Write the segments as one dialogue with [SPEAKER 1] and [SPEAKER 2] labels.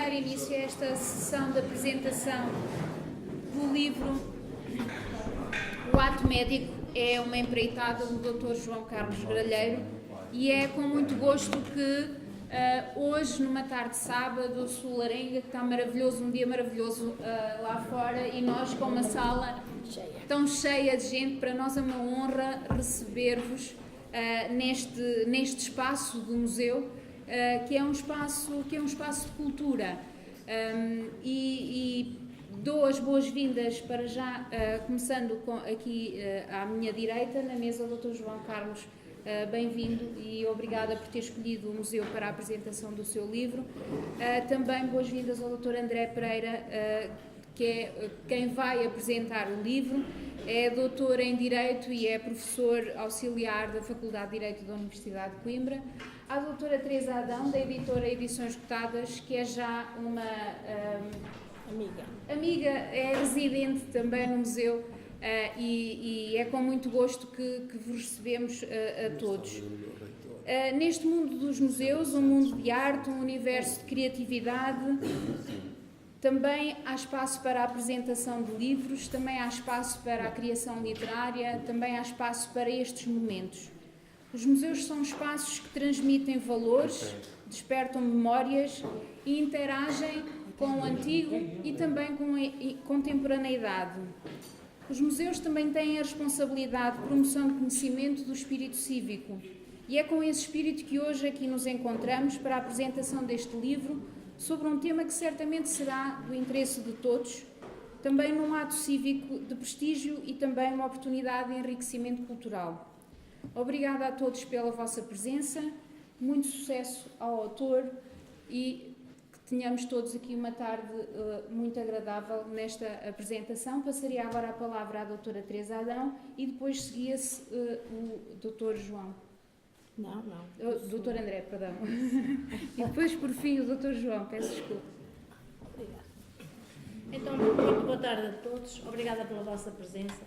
[SPEAKER 1] dar início a esta sessão de apresentação do livro O Ato Médico. É uma empreitada do Dr. João Carlos Gralheiro e é com muito gosto que hoje, numa tarde de sábado, Solarenga, que está maravilhoso, um dia maravilhoso lá fora, e nós com uma sala tão cheia de gente, para nós é uma honra receber-vos neste espaço do museu, que é um espaço de cultura. E dou as boas-vindas para já, começando aqui à minha direita, na mesa, o Dr. João Carlos. Bem-vindo e obrigada por ter escolhido o museu para a apresentação do seu livro. Também boas-vindas ao Dr. André Pereira, que é quem vai apresentar o livro. É doutor em Direito e é professor auxiliar da Faculdade de Direito da Universidade de Coimbra. A doutora Teresa Adão, da editora Edições Cotadas, que é já uma amiga, é residente também no museu. E é com muito gosto que vos recebemos a todos. Neste mundo dos museus, um mundo de arte, um universo de criatividade, também há espaço para a apresentação de livros, também há espaço para a criação literária, também há espaço para estes momentos. Os museus são espaços que transmitem valores, despertam memórias e interagem com o antigo e também com a contemporaneidade. Os museus também têm a responsabilidade de promoção de conhecimento do espírito cívico e é com esse espírito que hoje aqui nos encontramos para a apresentação deste livro sobre um tema que certamente será do interesse de todos, também num ato cívico de prestígio e também uma oportunidade de enriquecimento cultural. Obrigada a todos pela vossa presença, muito sucesso ao autor e tenhamos todos aqui uma tarde muito agradável nesta apresentação. Passaria agora a palavra à doutora Teresa Adão e depois seguia-se o doutor João.
[SPEAKER 2] Não.
[SPEAKER 1] Doutor André, perdão. E depois, por fim, o doutor João. Peço desculpa.
[SPEAKER 2] Obrigada. Então, muito boa tarde a todos. Obrigada pela vossa presença.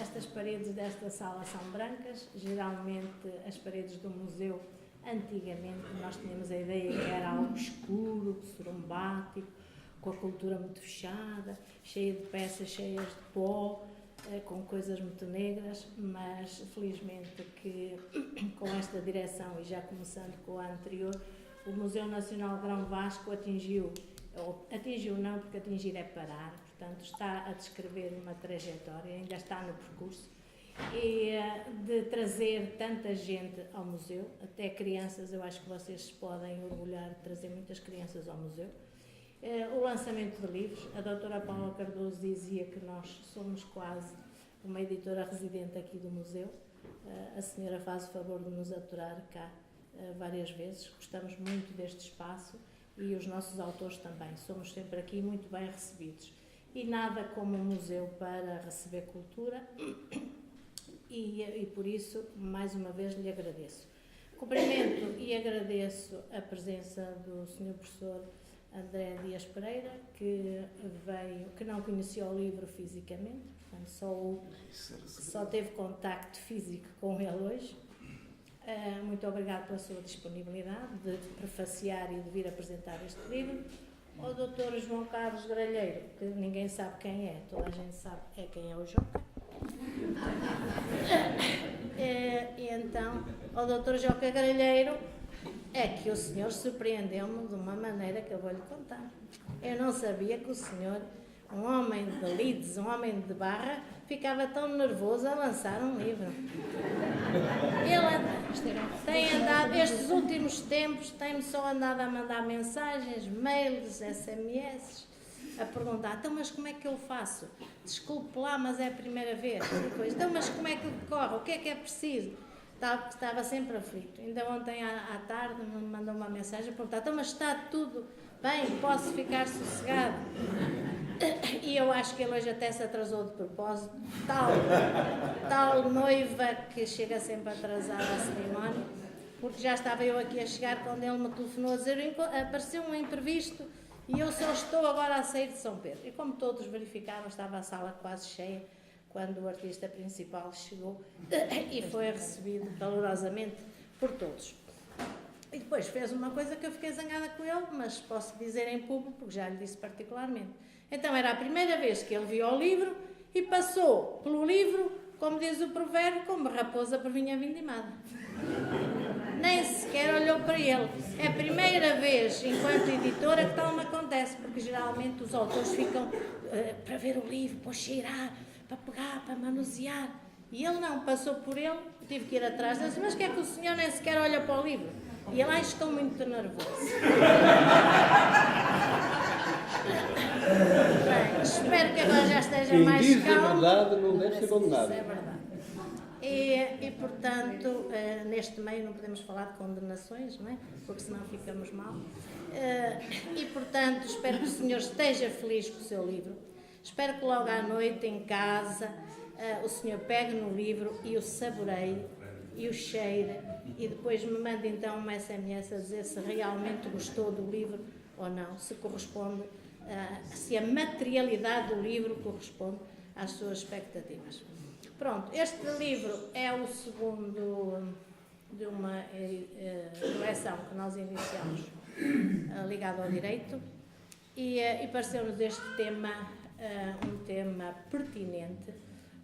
[SPEAKER 2] Estas paredes desta sala são brancas. Geralmente, as paredes do museu, antigamente, nós tínhamos a ideia que era algo escuro, sorumbático, com a cultura muito fechada, cheia de peças cheias de pó, com coisas muito negras, mas felizmente que com esta direção, e já começando com a anterior, o Museu Nacional Grão Vasco atingiu não, porque atingir é parar, portanto está a descrever uma trajetória, ainda está no percurso, e de trazer tanta gente ao museu, até crianças. Eu acho que vocês se podem orgulhar de trazer muitas crianças ao museu. O lançamento de livros, a doutora Paula Cardoso dizia que nós somos quase uma editora residente aqui do museu. A senhora faz o favor de nos aturar cá várias vezes, gostamos muito deste espaço e os nossos autores também, somos sempre aqui muito bem recebidos. E nada como um museu para receber cultura. E por isso, mais uma vez, lhe agradeço. Cumprimento e agradeço a presença do Sr. Professor André Dias Pereira, que não conhecia o livro fisicamente, portanto só teve contacto físico com ele hoje. Muito obrigado pela sua disponibilidade de prefaciar e de vir apresentar este livro. O Dr. João Carlos Gralheiro, que ninguém sabe quem é, toda a gente sabe quem é o João. E então, o Dr. Joca Gralheiro, é que o senhor surpreendeu-me de uma maneira que eu vou-lhe contar. Eu não sabia que o senhor, um homem de Leeds, um homem de Barra, ficava tão nervoso a lançar um livro. Ele tem andado, estes últimos tempos, tem-me só andado a mandar mensagens, mails, SMS, a perguntar: então, mas como é que eu faço? Desculpe lá, mas é a primeira vez. Depois, então, mas como é que decorre? O que é preciso? Estava sempre aflito. Ainda ontem à tarde me mandou uma mensagem a perguntar: então, mas está tudo bem? Posso ficar sossegado? E eu acho que ele hoje até se atrasou de propósito. Tal noiva que chega sempre atrasada à cerimónia, porque já estava eu aqui a chegar quando ele me telefonou a dizer: apareceu um imprevisto e eu só estou agora a sair de São Pedro. E como todos verificaram, estava a sala quase cheia quando o artista principal chegou e foi recebido calorosamente por todos. E depois fez uma coisa que eu fiquei zangada com ele, mas posso dizer em público, porque já lhe disse particularmente. Então era a primeira vez que ele viu o livro e passou pelo livro, como diz o provérbio, como raposa por vinha vindimada. Nem sequer olhou para ele. É a primeira vez, enquanto editora, que tal me acontece, porque geralmente os autores ficam para ver o livro, para cheirar, para pegar, para manusear. E ele não, passou por ele, tive que ir atrás dele, mas que é que o senhor nem sequer olha para o livro? E ele, estou muito nervoso. Bem, espero que agora já esteja
[SPEAKER 3] Quem
[SPEAKER 2] mais
[SPEAKER 3] diz
[SPEAKER 2] calmo.
[SPEAKER 3] a verdade não deve ser condenado.
[SPEAKER 2] É verdade. E portanto, neste meio não podemos falar de condenações, não é? Porque senão ficamos mal. E portanto, espero que o senhor esteja feliz com o seu livro. Espero que logo à noite, em casa, o senhor pegue no livro e o saboreie e o cheire e depois me mande então uma SMS a dizer se realmente gostou do livro ou não, se corresponde, se a materialidade do livro corresponde às suas expectativas. Pronto, este livro é o segundo de uma coleção que nós iniciamos ligado ao direito e pareceu-nos este tema um tema pertinente,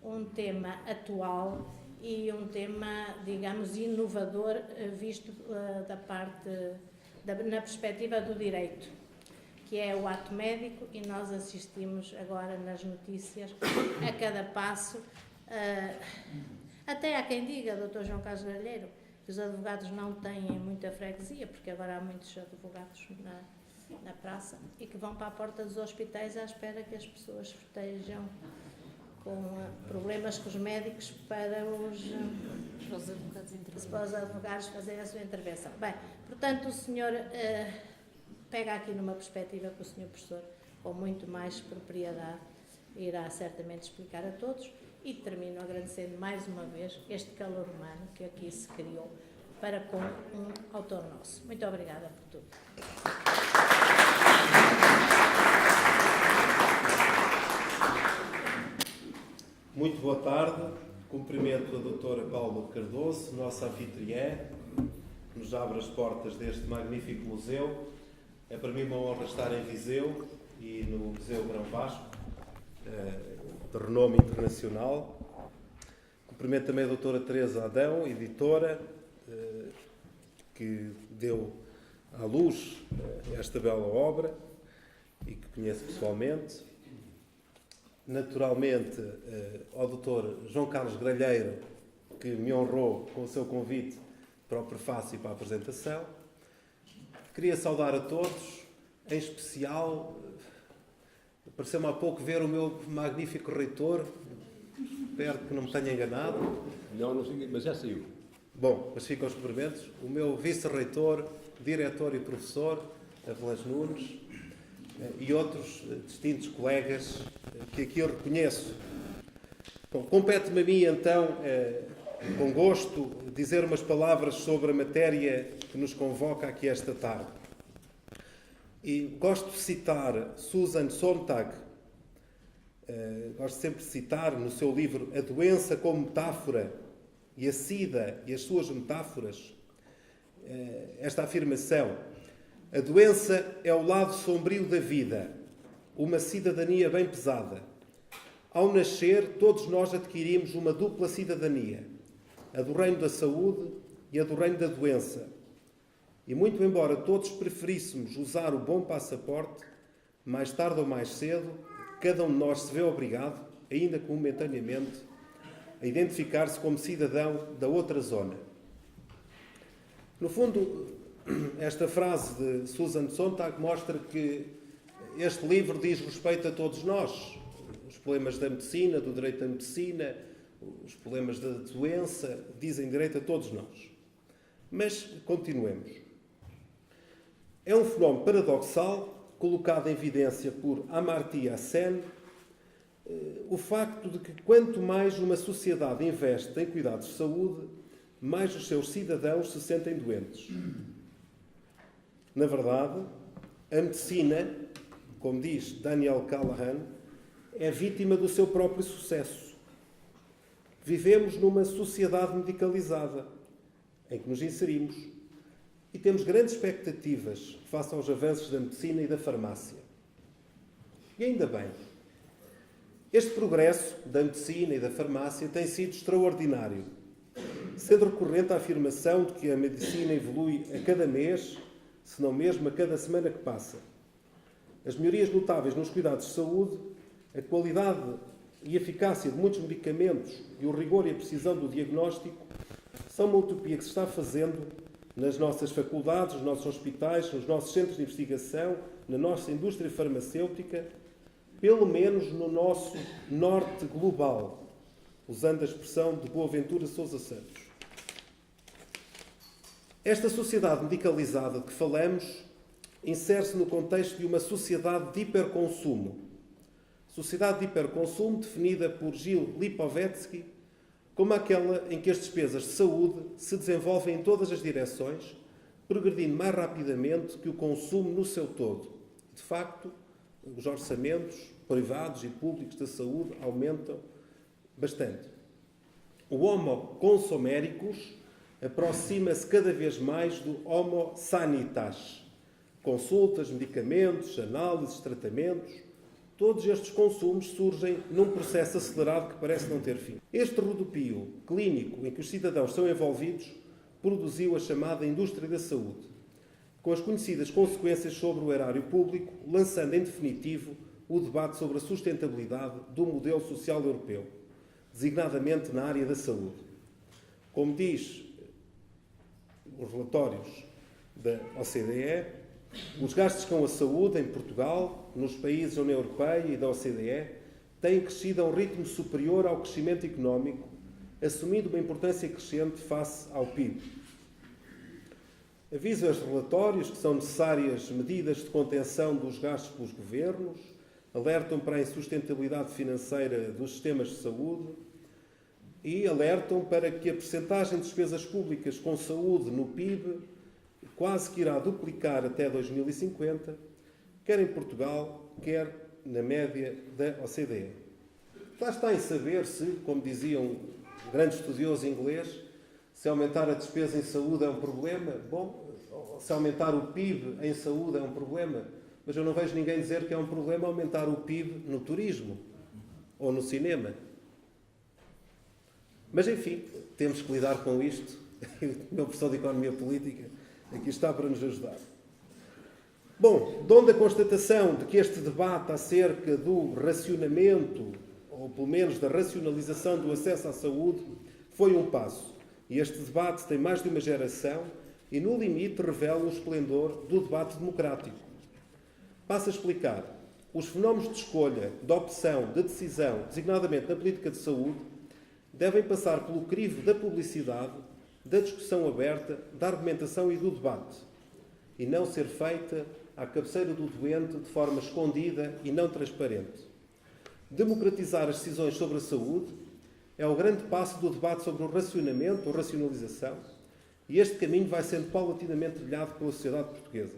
[SPEAKER 2] um tema atual e um tema, digamos, inovador visto da parte, na perspectiva do direito, que é o ato médico, e nós assistimos agora nas notícias a cada passo, até há quem diga, Dr. João Carlos Galheiro, que os advogados não têm muita freguesia, porque agora há muitos advogados na praça, e que vão para a porta dos hospitais à espera que as pessoas estejam com problemas com os médicos para os advogados fazerem a sua intervenção. Bem, portanto, o senhor pega aqui numa perspectiva que o senhor professor, com muito mais propriedade, irá certamente explicar a todos, e termino agradecendo mais uma vez este calor humano que aqui se criou para com um autor nosso. Muito obrigada por tudo.
[SPEAKER 4] Muito boa tarde, cumprimento a doutora Paula Cardoso, nossa anfitriã, que nos abre as portas deste magnífico museu. É para mim uma honra estar em Viseu e no Museu Grão Vasco, de renome internacional. Cumprimento também a doutora Teresa Adão, editora, que deu à luz esta bela obra e que conheço pessoalmente. Naturalmente, ao Dr. João Carlos Gralheiro, que me honrou com o seu convite para o prefácio e para a apresentação. Queria saudar a todos, em especial, pareceu-me há pouco ver o meu magnífico reitor, espero que não me tenha enganado.
[SPEAKER 3] Não sei, mas já saiu.
[SPEAKER 4] Bom, mas ficam os cumprimentos. O meu vice-reitor, diretor e professor, Avelange Nunes, e outros distintos colegas que aqui eu reconheço. Bom, compete-me a mim, então, com gosto, dizer umas palavras sobre a matéria que nos convoca aqui esta tarde. E gosto de citar Susan Sontag, gosto sempre de citar no seu livro A Doença como Metáfora e a SIDA e as suas metáforas, esta afirmação: a doença é o lado sombrio da vida, uma cidadania bem pesada. Ao nascer, todos nós adquirimos uma dupla cidadania, a do reino da saúde e a do reino da doença. E muito embora todos preferíssemos usar o bom passaporte, mais tarde ou mais cedo, cada um de nós se vê obrigado, ainda que momentaneamente, a identificar-se como cidadão da outra zona. No fundo, esta frase de Susan Sontag mostra que este livro diz respeito a todos nós. Os problemas da medicina, do direito da medicina, os problemas da doença, dizem direito a todos nós. Mas continuemos. É um fenómeno paradoxal, colocado em evidência por Amartya Sen, o facto de que quanto mais uma sociedade investe em cuidados de saúde, mais os seus cidadãos se sentem doentes. Na verdade, a medicina, como diz Daniel Callahan, é vítima do seu próprio sucesso. Vivemos numa sociedade medicalizada, em que nos inserimos, e temos grandes expectativas face aos avanços da medicina e da farmácia. E ainda bem. Este progresso da medicina e da farmácia tem sido extraordinário, sendo recorrente a afirmação de que a medicina evolui a cada mês, se não mesmo a cada semana que passa. As melhorias notáveis nos cuidados de saúde, a qualidade e eficácia de muitos medicamentos e o rigor e a precisão do diagnóstico são uma utopia que se está fazendo nas nossas faculdades, nos nossos hospitais, nos nossos centros de investigação, na nossa indústria farmacêutica, pelo menos no nosso norte global, usando a expressão de Boaventura Sousa Santos. Esta sociedade medicalizada de que falamos insere-se no contexto de uma sociedade de hiperconsumo. Sociedade de hiperconsumo definida por Gil Lipovetsky como aquela em que as despesas de saúde se desenvolvem em todas as direções, progredindo mais rapidamente que o consumo no seu todo. De facto, os orçamentos privados e públicos da saúde aumentam bastante. O Homo consumericus aproxima-se cada vez mais do Homo sanitas. Consultas, medicamentos, análises, tratamentos, todos estes consumos surgem num processo acelerado que parece não ter fim. Este rodopio clínico em que os cidadãos são envolvidos produziu a chamada indústria da saúde, com as conhecidas consequências sobre o erário público, lançando em definitivo o debate sobre a sustentabilidade do modelo social europeu, designadamente na área da saúde. Como diz os relatórios da OCDE, os gastos com a saúde em Portugal, nos países da União Europeia e da OCDE, têm crescido a um ritmo superior ao crescimento económico, assumindo uma importância crescente face ao PIB. Aviso aos relatórios que são necessárias medidas de contenção dos gastos pelos governos, alertam para a insustentabilidade financeira dos sistemas de saúde e alertam para que a percentagem de despesas públicas com saúde no PIB quase que irá duplicar até 2050, quer em Portugal, quer na média da OCDE. Lá está em saber se, como dizia um grande estudioso inglês, se aumentar a despesa em saúde é um problema. Bom, se aumentar o PIB em saúde é um problema, mas eu não vejo ninguém dizer que é um problema aumentar o PIB no turismo ou no cinema. Mas, enfim, temos que lidar com isto. O meu professor de Economia Política aqui está para nos ajudar. Bom, de onde a constatação de que este debate acerca do racionamento, ou pelo menos da racionalização do acesso à saúde, foi um passo. E este debate tem mais de uma geração e, no limite, revela o esplendor do debate democrático. Passo a explicar. Os fenómenos de escolha, de opção, de decisão, designadamente na política de saúde, devem passar pelo crivo da publicidade, da discussão aberta, da argumentação e do debate, e não ser feita à cabeceira do doente de forma escondida e não transparente. Democratizar as decisões sobre a saúde é o grande passo do debate sobre o racionamento ou racionalização, e este caminho vai sendo paulatinamente trilhado pela sociedade portuguesa.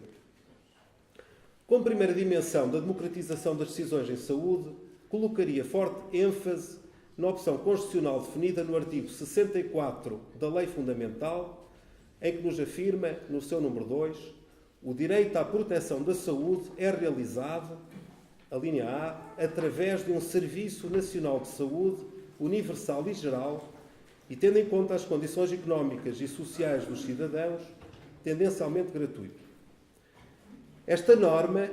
[SPEAKER 4] Como primeira dimensão da democratização das decisões em saúde, colocaria forte ênfase na opção constitucional definida no artigo 64 da Lei Fundamental, em que nos afirma, no seu número 2, o direito à proteção da saúde é realizado, a linha A, através de um Serviço Nacional de Saúde universal e geral e tendo em conta as condições económicas e sociais dos cidadãos, tendencialmente gratuito. Esta norma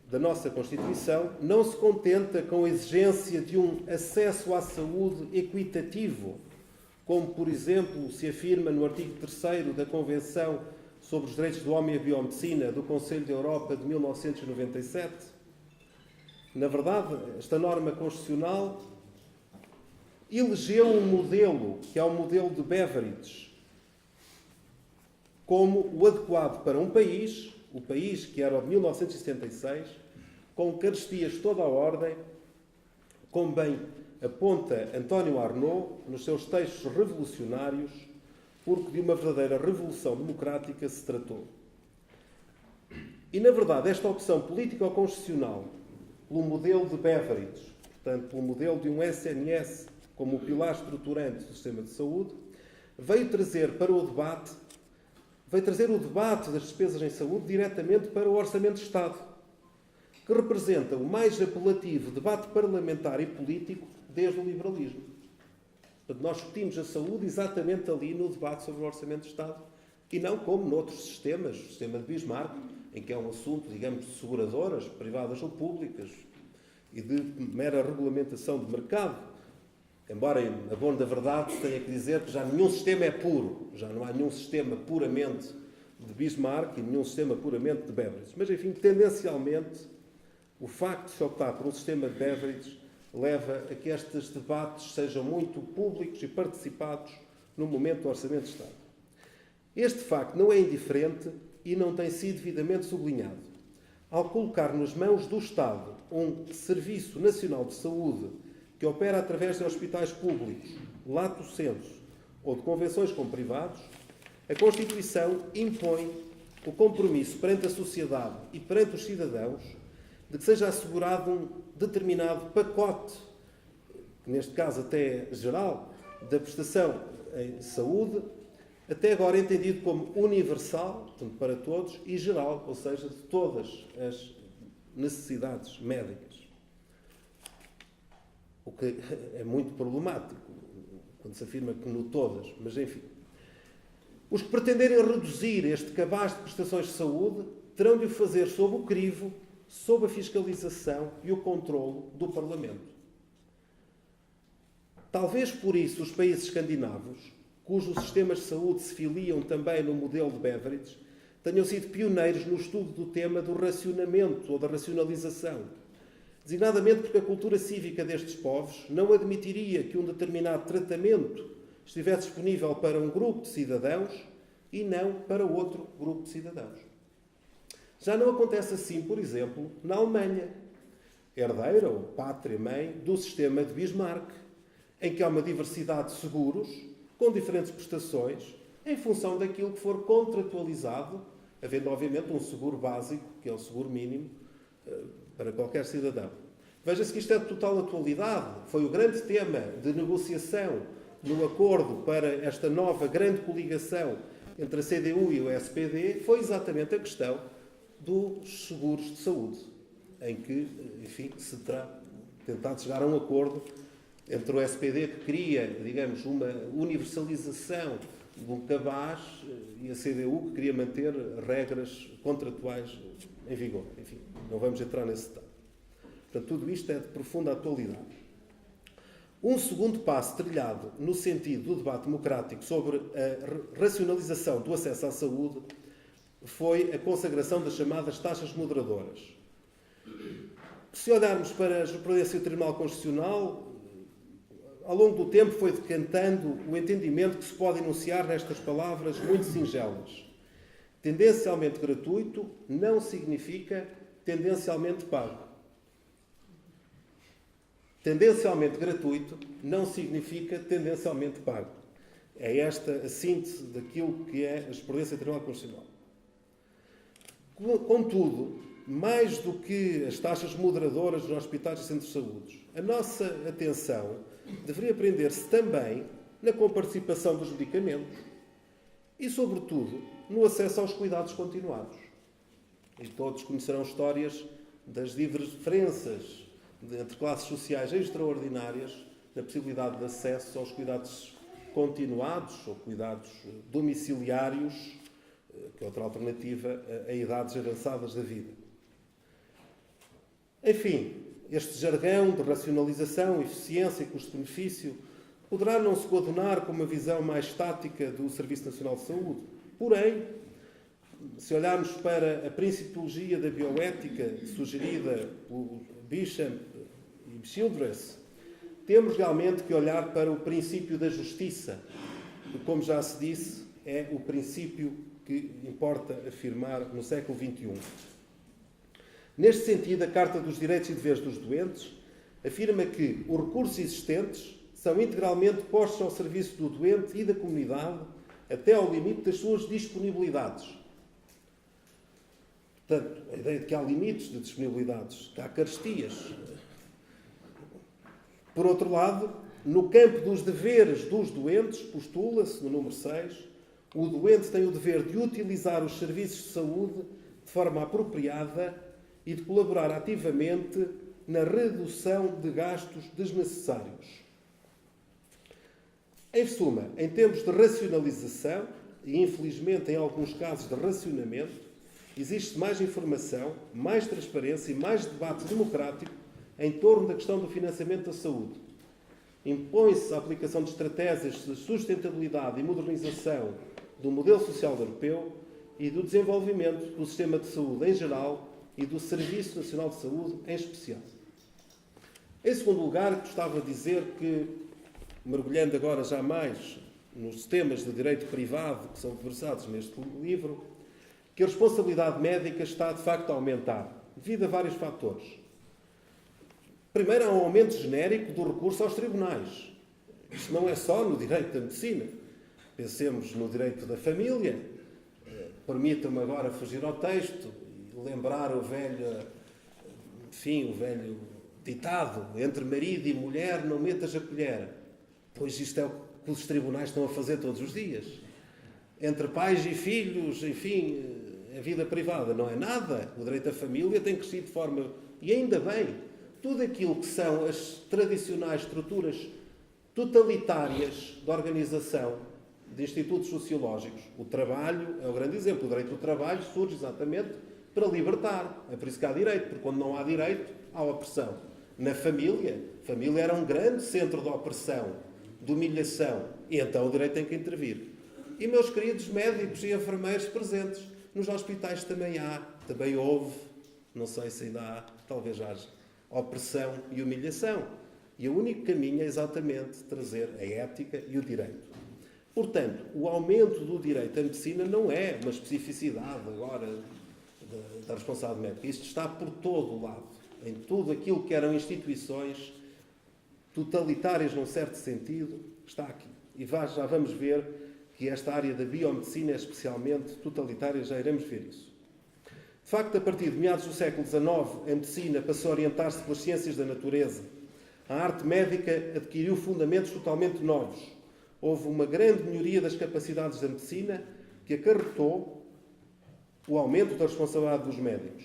[SPEAKER 4] da nossa Constituição não se contenta com a exigência de um acesso à saúde equitativo, como, por exemplo, se afirma no artigo 3º da Convenção sobre os Direitos do Homem e a Biomedicina do Conselho da Europa de 1997. Na verdade, esta norma constitucional elegeu um modelo, que é o modelo de Beveridge, como o adequado para um país, o país que era o de 1976, com carestias de toda a ordem, como bem aponta António Arnaud nos seus textos revolucionários, porque de uma verdadeira revolução democrática se tratou. E, na verdade, esta opção político-constitucional, pelo modelo de Beveridge, portanto, pelo modelo de um SNS como o pilar estruturante do sistema de saúde, veio trazer para o debate veio trazer o debate das despesas em saúde diretamente para o Orçamento de Estado, que representa o mais apelativo debate parlamentar e político desde o liberalismo. Portanto, nós discutimos a saúde exatamente ali no debate sobre o Orçamento de Estado e não como noutros sistemas, o sistema de Bismarck, em que é um assunto, digamos, de seguradoras, privadas ou públicas, e de mera regulamentação de mercado. Embora, a bom da verdade, tenha que dizer que já nenhum sistema é puro, já não há nenhum sistema puramente de Bismarck e nenhum sistema puramente de Beveridge. Mas, enfim, tendencialmente, o facto de se optar por um sistema de Beveridge leva a que estes debates sejam muito públicos e participados no momento do Orçamento de Estado. Este facto não é indiferente e não tem sido devidamente sublinhado. Ao colocar nas mãos do Estado um Serviço Nacional de Saúde que opera através de hospitais públicos, lato sensu, ou de convenções com privados, a Constituição impõe o compromisso perante a sociedade e perante os cidadãos de que seja assegurado um determinado pacote, neste caso até geral, da prestação em saúde, até agora entendido como universal, portanto, para todos, e geral, ou seja, de todas as necessidades médicas. O que é muito problemático, quando se afirma que no todas, mas enfim. Os que pretenderem reduzir este cabaz de prestações de saúde terão de o fazer sob o crivo, sob a fiscalização e o controlo do Parlamento. Talvez por isso os países escandinavos, cujos sistemas de saúde se filiam também no modelo de Beveridge, tenham sido pioneiros no estudo do tema do racionamento ou da racionalização, designadamente porque a cultura cívica destes povos não admitiria que um determinado tratamento estivesse disponível para um grupo de cidadãos e não para outro grupo de cidadãos. Já não acontece assim, por exemplo, na Alemanha, herdeira ou pátria-mãe do sistema de Bismarck, em que há uma diversidade de seguros, com diferentes prestações, em função daquilo que for contratualizado, havendo, obviamente, um seguro básico, que é o seguro mínimo, para qualquer cidadão. Veja-se que isto é de total atualidade. Foi o grande tema de negociação no acordo para esta nova grande coligação entre a CDU e o SPD, foi exatamente a questão dos seguros de saúde, em que, enfim, se terá tentado chegar a um acordo entre o SPD, que queria, digamos, uma universalização de um cabaz, e a CDU, que queria manter regras contratuais em vigor. Enfim, não vamos entrar nesse detalhe. Portanto, tudo isto é de profunda atualidade. Um segundo passo trilhado no sentido do debate democrático sobre a racionalização do acesso à saúde foi a consagração das chamadas taxas moderadoras. Se olharmos para a jurisprudência do Tribunal Constitucional, ao longo do tempo foi decantando o entendimento que se pode enunciar nestas palavras muito singelas. Tendencialmente gratuito não significa tendencialmente pago. Tendencialmente gratuito não significa tendencialmente pago. É esta a síntese daquilo que é a jurisprudência do Tribunal Constitucional. Contudo, mais do que as taxas moderadoras dos hospitais e centros de saúde, a nossa atenção deveria prender-se também na comparticipação dos medicamentos e, sobretudo, no acesso aos cuidados continuados. E todos conhecerão histórias das diferenças entre classes sociais extraordinárias na possibilidade de acesso aos cuidados continuados ou cuidados domiciliários, que é outra alternativa a idades avançadas da vida. Enfim, este jargão de racionalização, eficiência e custo-benefício poderá não se coadunar com uma visão mais estática do Serviço Nacional de Saúde. Porém, se olharmos para a principiologia da bioética sugerida por Bishop e Childress, temos realmente que olhar para o princípio da justiça, que, como já se disse, é o princípio que importa afirmar no século XXI. Neste sentido, a Carta dos Direitos e Deveres dos Doentes afirma que os recursos existentes são integralmente postos ao serviço do doente e da comunidade até ao limite das suas disponibilidades. Portanto, a ideia de que há limites de disponibilidades, que há carestias. Por outro lado, no campo dos deveres dos doentes, postula-se, no número 6, O doente tem o dever de utilizar os serviços de saúde de forma apropriada e de colaborar ativamente na redução de gastos desnecessários. Em suma, em termos de racionalização, e infelizmente em alguns casos de racionamento, existe mais informação, mais transparência e mais debate democrático em torno da questão do financiamento da saúde. Impõe-se a aplicação de estratégias de sustentabilidade e modernização do modelo social europeu e do desenvolvimento do sistema de saúde em geral e do Serviço Nacional de Saúde em especial. Em segundo lugar, gostava de dizer que, mergulhando agora já mais nos temas de direito privado que são versados neste livro, que a responsabilidade médica está de facto a aumentar, devido a vários fatores. Primeiro, há um aumento genérico do recurso aos tribunais. Isto não é só no direito da medicina. Pensemos no direito da família. Permitam-me agora fugir ao texto e lembrar o velho ditado: entre marido e mulher não metas a colher. Pois isto é o que os tribunais estão a fazer todos os dias. Entre pais e filhos, enfim, a vida privada não é nada. O direito da família tem crescido de forma... E ainda bem, tudo aquilo que são as tradicionais estruturas totalitárias de organização de institutos sociológicos. O trabalho é o grande exemplo. O direito do trabalho surge exatamente para libertar. É por isso que há direito, porque quando não há direito, há opressão. Na família, a família era um grande centro de opressão, de humilhação, e então o direito tem que intervir. E, meus queridos médicos e enfermeiros presentes, nos hospitais também houve, não sei se ainda há, talvez haja, opressão e humilhação. E o único caminho é exatamente trazer a ética e o direito. Portanto, o aumento do direito à medicina não é uma especificidade agora da responsabilidade médica. Isto está por todo o lado, em tudo aquilo que eram instituições totalitárias num certo sentido, está aqui. E já vamos ver que esta área da biomedicina é especialmente totalitária, já iremos ver isso. De facto, a partir de meados do século XIX, a medicina passou a orientar-se pelas ciências da natureza. A arte médica adquiriu fundamentos totalmente novos. Houve uma grande melhoria das capacidades da medicina que acarretou o aumento da responsabilidade dos médicos.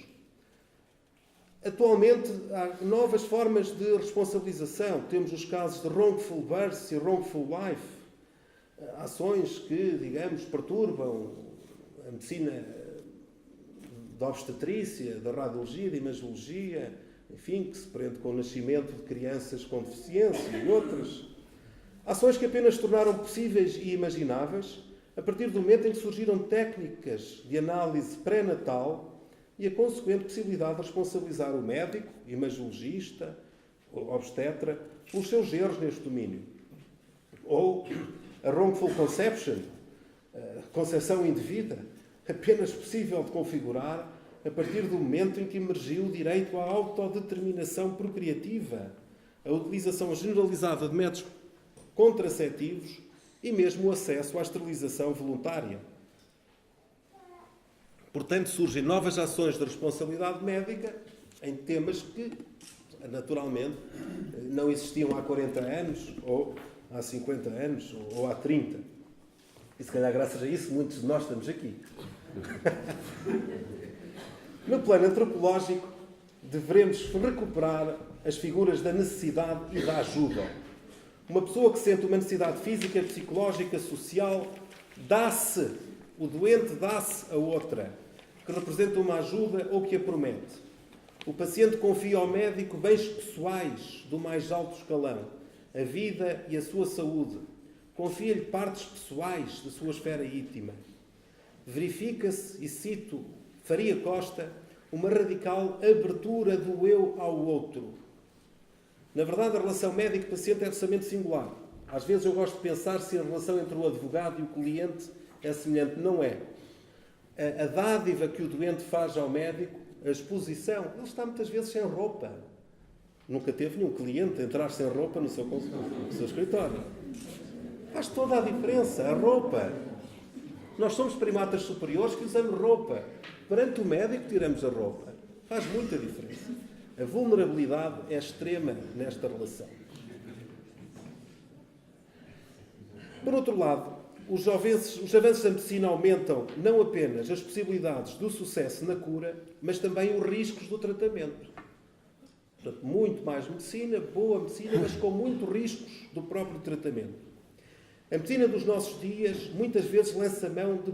[SPEAKER 4] Atualmente, há novas formas de responsabilização. Temos os casos de wrongful birth e wrongful life. Ações que, digamos, perturbam a medicina da obstetrícia, da radiologia, da imagiologia, enfim, que se prende com o nascimento de crianças com deficiência e outras. Ações que apenas se tornaram possíveis e imagináveis a partir do momento em que surgiram técnicas de análise pré-natal e a consequente possibilidade de responsabilizar o médico, imagiologista, obstetra, pelos seus erros neste domínio. Ou a wrongful conception, a concepção indevida, apenas possível de configurar a partir do momento em que emergiu o direito à autodeterminação procriativa, a utilização generalizada de métodos contraceptivos e mesmo o acesso à esterilização voluntária. Portanto, surgem novas ações de responsabilidade médica em temas que, naturalmente, não existiam há 40 anos, ou há 50 anos, ou há 30. E, se calhar, graças a isso, muitos de nós estamos aqui. No plano antropológico, devemos recuperar as figuras da necessidade e da ajuda. Uma pessoa que sente uma necessidade física, psicológica, social, dá-se, o doente dá-se a outra, que representa uma ajuda ou que a promete. O paciente confia ao médico bens pessoais do mais alto escalão, a vida e a sua saúde. Confia-lhe partes pessoais da sua esfera íntima. Verifica-se, e cito Faria Costa, uma radical abertura do eu ao outro. Na verdade, a relação médico-paciente é absolutamente singular. Às vezes eu gosto de pensar se a relação entre o advogado e o cliente é semelhante. Não é. A dádiva que o doente faz ao médico, a exposição, ele está muitas vezes sem roupa. Nunca teve nenhum cliente entrar sem roupa no seu escritório. Faz toda a diferença, a roupa. Nós somos primatas superiores que usamos roupa. Perante o médico, tiramos a roupa. Faz muita diferença. A vulnerabilidade é extrema nesta relação. Por outro lado, os avanços da medicina aumentam não apenas as possibilidades do sucesso na cura, mas também os riscos do tratamento. Portanto, muito mais medicina, boa medicina, mas com muitos riscos do próprio tratamento. A medicina dos nossos dias muitas vezes lança mão de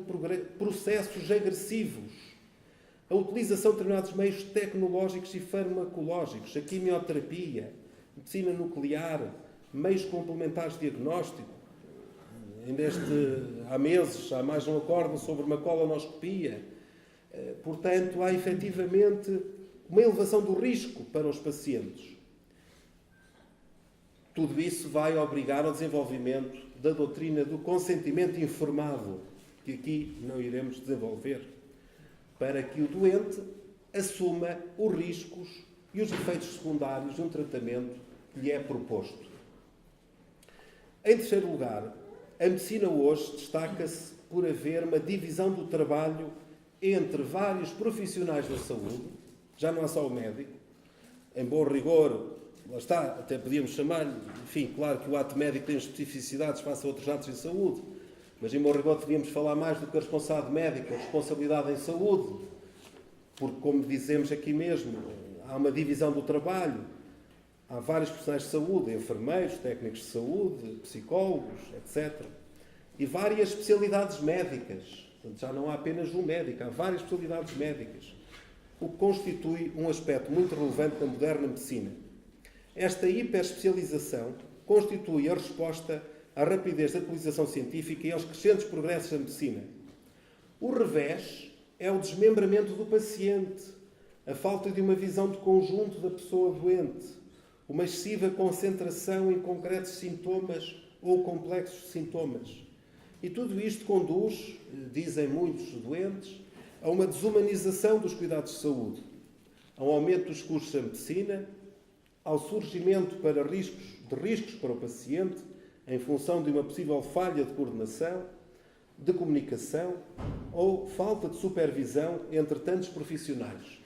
[SPEAKER 4] processos agressivos, a utilização de determinados meios tecnológicos e farmacológicos, a quimioterapia, a medicina nuclear, meios complementares de diagnóstico. Há meses, há mais um acordo sobre uma colonoscopia. Portanto, há efetivamente uma elevação do risco para os pacientes. Tudo isso vai obrigar ao desenvolvimento da doutrina do consentimento informado, que aqui não iremos desenvolver, para que o doente assuma os riscos e os efeitos secundários de um tratamento que lhe é proposto. Em terceiro lugar, a medicina hoje destaca-se por haver uma divisão do trabalho entre vários profissionais da saúde, já não há só o médico, em bom rigor, lá está, até podíamos chamar-lhe, enfim, claro que o ato médico tem especificidades face a outros atos em saúde, mas em bom rigor devíamos falar mais do que a responsabilidade médica, a responsabilidade em saúde, porque, como dizemos aqui mesmo, há uma divisão do trabalho, há vários profissionais de saúde, enfermeiros, técnicos de saúde, psicólogos, etc. E várias especialidades médicas, portanto, já não há apenas um médico, há várias especialidades médicas, o que constitui um aspecto muito relevante da moderna medicina. Esta hiperespecialização constitui a resposta à rapidez da atualização científica e aos crescentes progressos da medicina. O revés é o desmembramento do paciente, a falta de uma visão de conjunto da pessoa doente, uma excessiva concentração em concretos sintomas ou complexos sintomas. E tudo isto conduz, dizem muitos doentes, a uma desumanização dos cuidados de saúde, a um aumento dos custos da medicina, ao surgimento de riscos para o paciente, em função de uma possível falha de coordenação, de comunicação ou falta de supervisão entre tantos profissionais.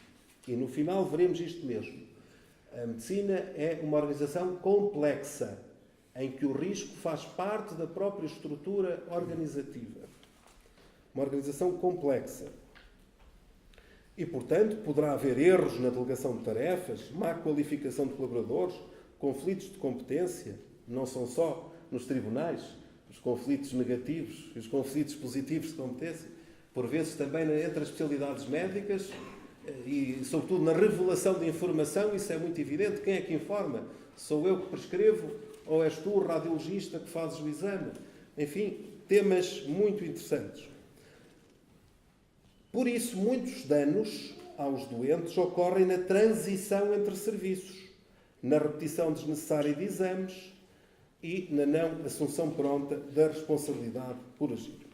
[SPEAKER 4] E no final veremos isto mesmo. A medicina é uma organização complexa, em que o risco faz parte da própria estrutura organizativa. Uma organização complexa. E, portanto, poderá haver erros na delegação de tarefas, má qualificação de colaboradores, conflitos de competência, não são só nos tribunais, os conflitos negativos e os conflitos positivos de competência, por vezes também entre as especialidades médicas e, sobretudo, na revelação de informação, isso é muito evidente. Quem é que informa? Sou eu que prescrevo ou és tu, o radiologista, que fazes o exame? Enfim, temas muito interessantes. Por isso, muitos danos aos doentes ocorrem na transição entre serviços, na repetição desnecessária de exames e na não assunção pronta da responsabilidade por agir.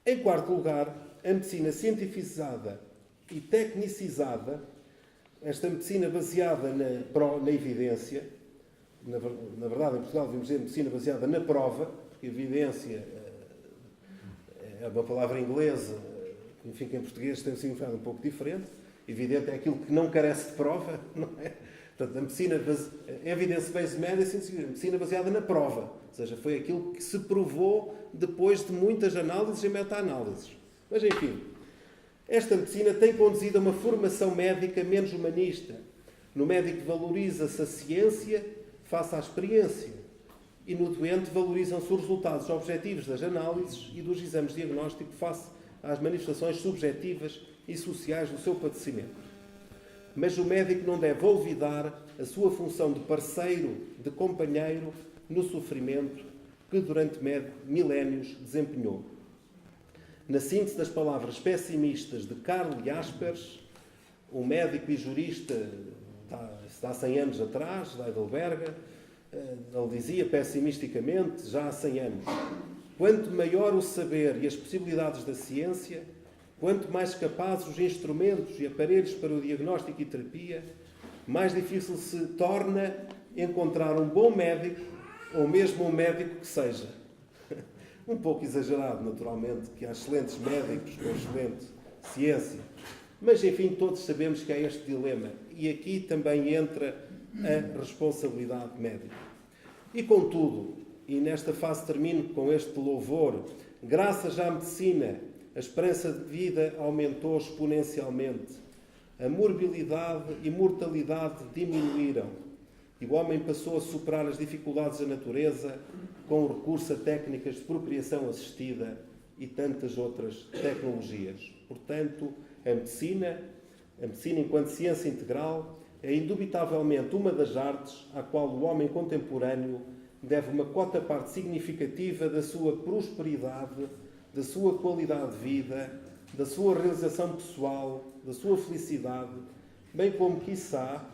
[SPEAKER 4] Em quarto lugar, a medicina cientificizada e tecnicizada, esta medicina baseada na evidência, na verdade, em Portugal devemos dizer medicina baseada na prova, porque evidência é uma palavra inglesa, enfim, que em português tem um significado um pouco diferente. Evidente é aquilo que não carece de prova, não é? Portanto, a medicina, evidence-based medicine, a medicina baseada na prova. Ou seja, foi aquilo que se provou depois de muitas análises e meta-análises. Mas, enfim, esta medicina tem conduzido a uma formação médica menos humanista. No médico valoriza-se a ciência face à experiência. E no doente valorizam-se os resultados objetivos das análises e dos exames de diagnóstico face às manifestações subjetivas e sociais do seu padecimento. Mas o médico não deve olvidar a sua função de parceiro, de companheiro no sofrimento que durante milénios desempenhou. Na síntese das palavras pessimistas de Karl Jaspers, um médico e jurista há 100 anos atrás, da Heidelberg, ele dizia pessimisticamente, já há 100 anos: quanto maior o saber e as possibilidades da ciência, quanto mais capazes os instrumentos e aparelhos para o diagnóstico e terapia, mais difícil se torna encontrar um bom médico ou mesmo um médico que seja. Um pouco exagerado, naturalmente, que há excelentes médicos com excelente ciência. Mas, enfim, todos sabemos que há este dilema. E aqui também entra a responsabilidade médica. E, contudo, e nesta fase termino com este louvor, graças à medicina, a esperança de vida aumentou exponencialmente. A morbilidade e mortalidade diminuíram. E o homem passou a superar as dificuldades da natureza com o recurso a técnicas de procriação assistida e tantas outras tecnologias. Portanto, a medicina enquanto ciência integral, é indubitavelmente uma das artes à qual o homem contemporâneo deve uma quota-parte significativa da sua prosperidade, da sua qualidade de vida, da sua realização pessoal, da sua felicidade, bem como, quiçá,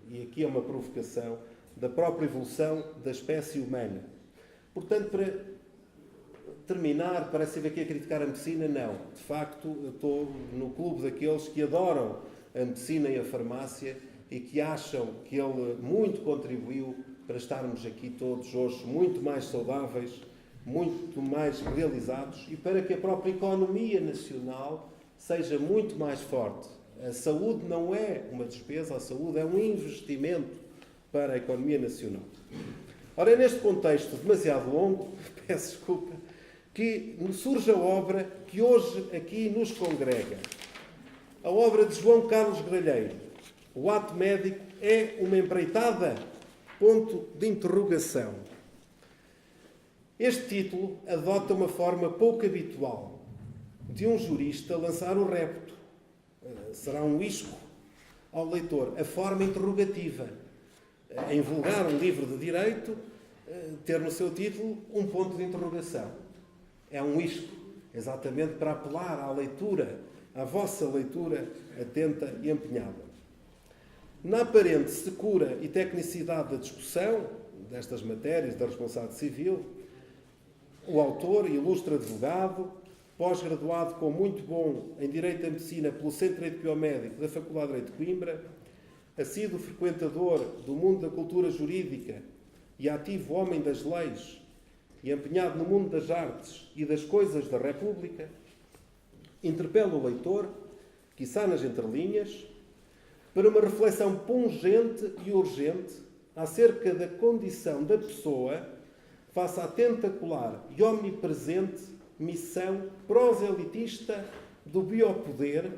[SPEAKER 4] e aqui é uma provocação, da própria evolução da espécie humana. Portanto, para terminar, parece-me aqui a criticar a medicina, não. De facto, eu estou no clube daqueles que adoram a medicina e a farmácia e que acham que ele muito contribuiu para estarmos aqui todos hoje muito mais saudáveis, muito mais realizados e para que a própria economia nacional seja muito mais forte. A saúde não é uma despesa, a saúde é um investimento para a economia nacional. Ora, é neste contexto demasiado longo, peço desculpa, que surge a obra que hoje aqui nos congrega. A obra de João Carlos Gralheiro. O ato médico é uma empreitada? Ponto de interrogação. Este título adota uma forma pouco habitual de um jurista lançar o repto. Será um isco ao leitor. A forma interrogativa. Em vulgar um livro de direito, ter no seu título um ponto de interrogação. É um isco, exatamente para apelar à leitura, à vossa leitura atenta e empenhada. Na aparente secura e tecnicidade da discussão destas matérias da responsabilidade civil, o autor e ilustre advogado, pós-graduado com muito bom em Direito da Medicina pelo Centro de Direito Biomédico da Faculdade de Direito de Coimbra, assíduo frequentador do mundo da cultura jurídica e ativo homem das leis e empenhado no mundo das artes e das coisas da República, interpela o leitor, quiçá nas entrelinhas, para uma reflexão pungente e urgente acerca da condição da pessoa face à tentacular e omnipresente missão proselitista do biopoder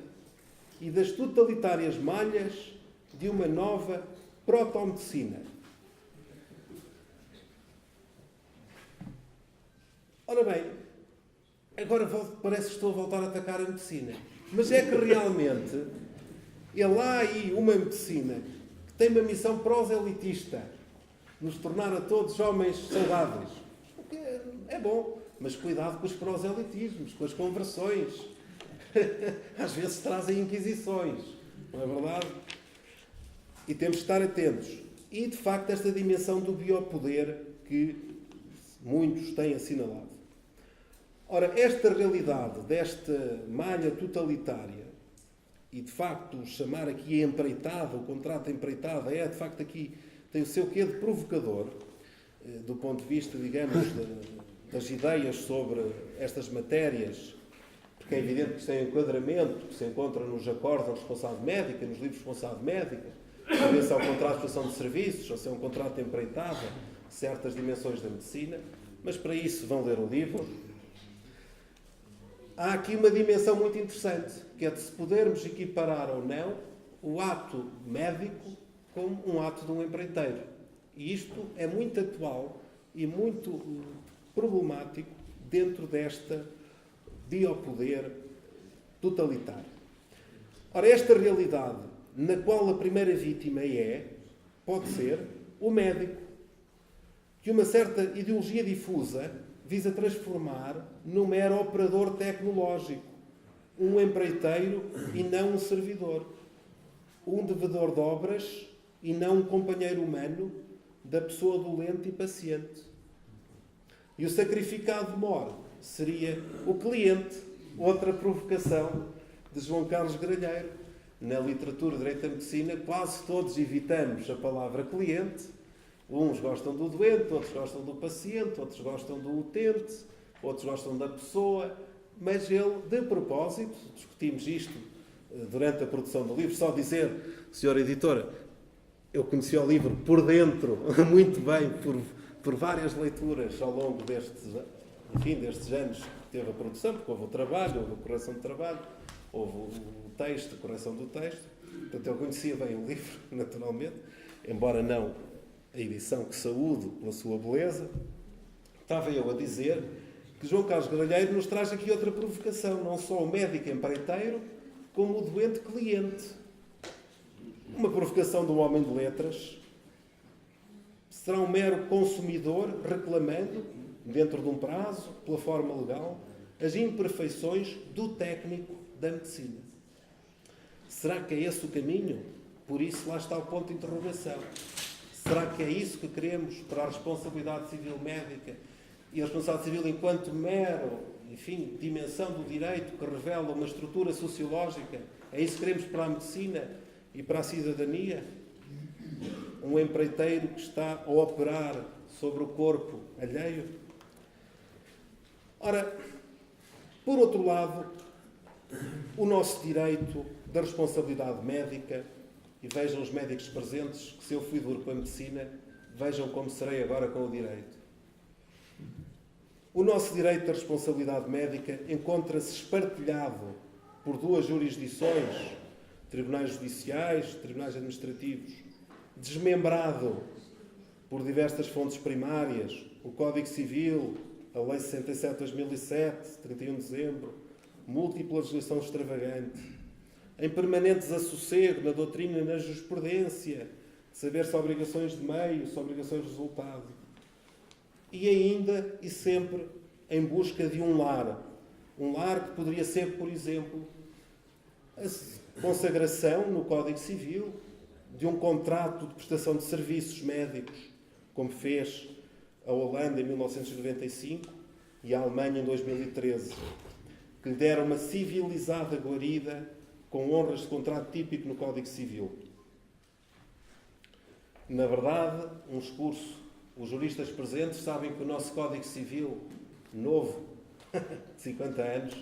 [SPEAKER 4] e das totalitárias malhas de uma nova protomedicina. Ora bem, agora parece que estou a voltar a atacar a medicina. Mas é que realmente há aí uma medicina que tem uma missão proselitista, nos tornar a todos homens saudáveis. O que é bom, mas cuidado com os proselitismos, com as conversões. Às vezes trazem inquisições, não é verdade? E temos que estar atentos. E, de facto, esta dimensão do biopoder que muitos têm assinalado. Ora, esta realidade desta malha totalitária, e de facto chamar aqui a empreitada, o contrato de empreitada, é de facto aqui, tem o seu quê de provocador, do ponto de vista, digamos, das ideias sobre estas matérias, porque é evidente que isto tem um enquadramento que se encontra nos acordos da responsabilidade médica, nos livros de responsabilidade médica, talvez se é um contrato de prestação de serviços, ou se é um contrato de empreitada, certas dimensões da medicina, mas para isso vão ler o livro. Há aqui uma dimensão muito interessante, que é de se podermos equiparar ou não o ato médico como um ato de um empreiteiro. E isto é muito atual e muito problemático dentro desta biopoder totalitário. Ora, esta realidade na qual a primeira vítima pode ser, o médico, que uma certa ideologia difusa visa transformar num mero operador tecnológico, um empreiteiro e não um servidor, um devedor de obras e não um companheiro humano da pessoa doente e paciente. E o sacrificado mor seria o cliente, outra provocação de João Carlos Gralheiro. Na literatura de Direito da Medicina, quase todos evitamos a palavra cliente. Uns gostam do doente, outros gostam do paciente, outros gostam do utente, outros gostam da pessoa, mas ele, de propósito, discutimos isto durante a produção do livro, só dizer, senhora editora, eu conheci o livro por dentro, muito bem, por várias leituras ao longo destes anos que teve a produção, porque houve o trabalho, houve a correção de trabalho, houve o texto, a correção do texto. Portanto, eu conhecia bem o livro, naturalmente, embora não a edição que saúdo pela sua beleza. Estava eu a dizer que João Carlos Gralheiro nos traz aqui outra provocação, não só o médico empreiteiro, como o doente cliente. Uma provocação de um homem de letras. Será um mero consumidor reclamando, dentro de um prazo, pela forma legal, as imperfeições do técnico da medicina. Será que é esse o caminho? Por isso lá está o ponto de interrogação. Será que é isso que queremos para a responsabilidade civil médica e a responsabilidade civil enquanto mero, dimensão do direito que revela uma estrutura sociológica? É isso que queremos para a medicina e para a cidadania? Um empreiteiro que está a operar sobre o corpo alheio? Ora, por outro lado, o nosso direito da responsabilidade médica, e vejam os médicos presentes, que se eu fui duro com a medicina, vejam como serei agora com o direito. O nosso direito da responsabilidade médica encontra-se espartilhado por duas jurisdições, tribunais judiciais, tribunais administrativos, desmembrado por diversas fontes primárias, o Código Civil, a Lei 67/2007, 31 de dezembro, múltipla legislação extravagante, em permanente desassossego na doutrina e na jurisprudência, de saber-se obrigações de meio, se obrigações de resultado. E ainda e sempre em busca de um lar que poderia ser, por exemplo, a consagração no Código Civil de um contrato de prestação de serviços médicos, como fez a Holanda em 1995 e a Alemanha em 2013, que lhe deram uma civilizada guarida com honras de contrato típico no Código Civil. Na verdade, os juristas presentes sabem que o nosso Código Civil, novo, de 50 anos,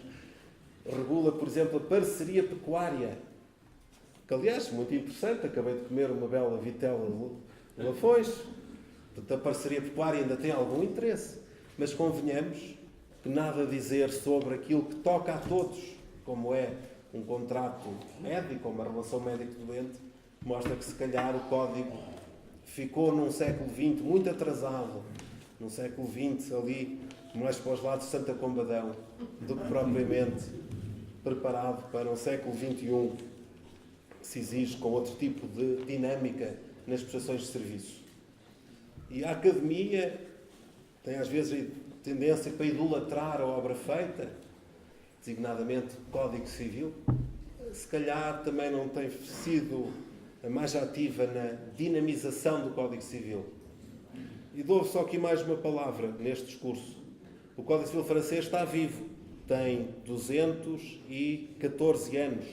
[SPEAKER 4] regula, por exemplo, a parceria pecuária, que, aliás, muito interessante, acabei de comer uma bela vitela de Lafões, portanto, a parceria pecuária ainda tem algum interesse, mas convenhamos que nada a dizer sobre aquilo que toca a todos, como é um contrato médico, uma relação médico-doente, mostra que, se calhar, o Código ficou num século XX muito atrasado, num século XX ali, mais para os lados de Santa Combadão, do que propriamente preparado para um século XXI, que se exige com outro tipo de dinâmica nas prestações de serviço. E a academia tem, às vezes, a tendência para idolatrar a obra feita, designadamente o Código Civil. Se calhar também não tem sido a mais ativa na dinamização do Código Civil. E dou só aqui mais uma palavra neste discurso. O Código Civil francês está vivo. Tem 214 anos.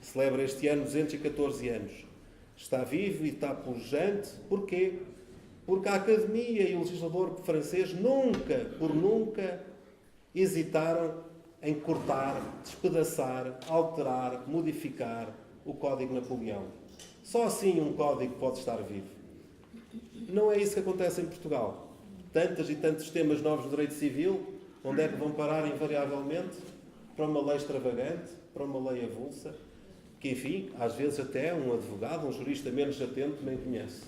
[SPEAKER 4] Celebra este ano 214 anos. Está vivo e está pujante. Porquê? Porque a Academia e o legislador francês nunca hesitaram em cortar, despedaçar, alterar, modificar o Código Napoleão. Só assim um código pode estar vivo. Não é isso que acontece em Portugal. Tantos e tantos temas novos do direito civil, onde é que vão parar invariavelmente? Para uma lei extravagante, para uma lei avulsa, que, enfim, às vezes até um advogado, um jurista menos atento, nem conhece.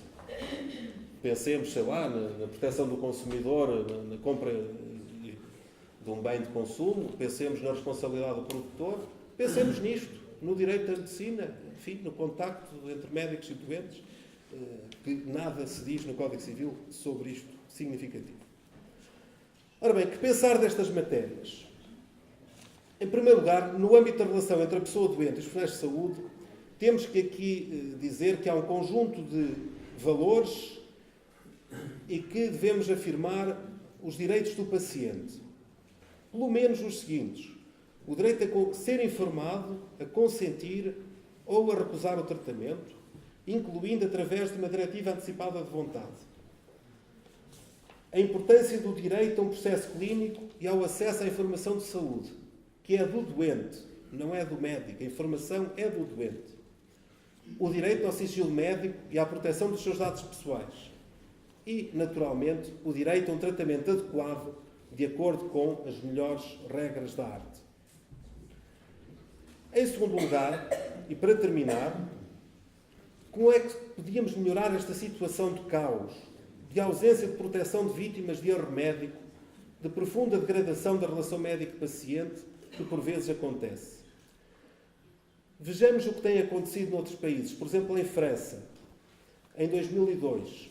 [SPEAKER 4] Pensemos, sei lá, na proteção do consumidor, na compra de um bem de consumo, pensemos na responsabilidade do produtor, pensemos nisto, no direito da medicina, enfim, no contacto entre médicos e doentes, que nada se diz no Código Civil sobre isto significativo. Ora bem, que pensar destas matérias? Em primeiro lugar, no âmbito da relação entre a pessoa doente e os profissionais de saúde, temos que aqui dizer que há um conjunto de valores e que devemos afirmar os direitos do paciente. Pelo menos os seguintes: o direito a ser informado, a consentir ou a recusar o tratamento, incluindo através de uma diretiva antecipada de vontade. A importância do direito a um processo clínico e ao acesso à informação de saúde, que é do doente, não é do médico. A informação é do doente. O direito ao sigilo médico e à proteção dos seus dados pessoais. e, naturalmente, o direito a um tratamento adequado de acordo com as melhores regras da arte. Em segundo lugar, e para terminar, como é que podíamos melhorar esta situação de caos, de ausência de proteção de vítimas de erro médico, de profunda degradação da relação médico-paciente, que por vezes acontece? Vejamos o que tem acontecido noutros países. Por exemplo, em França, em 2002,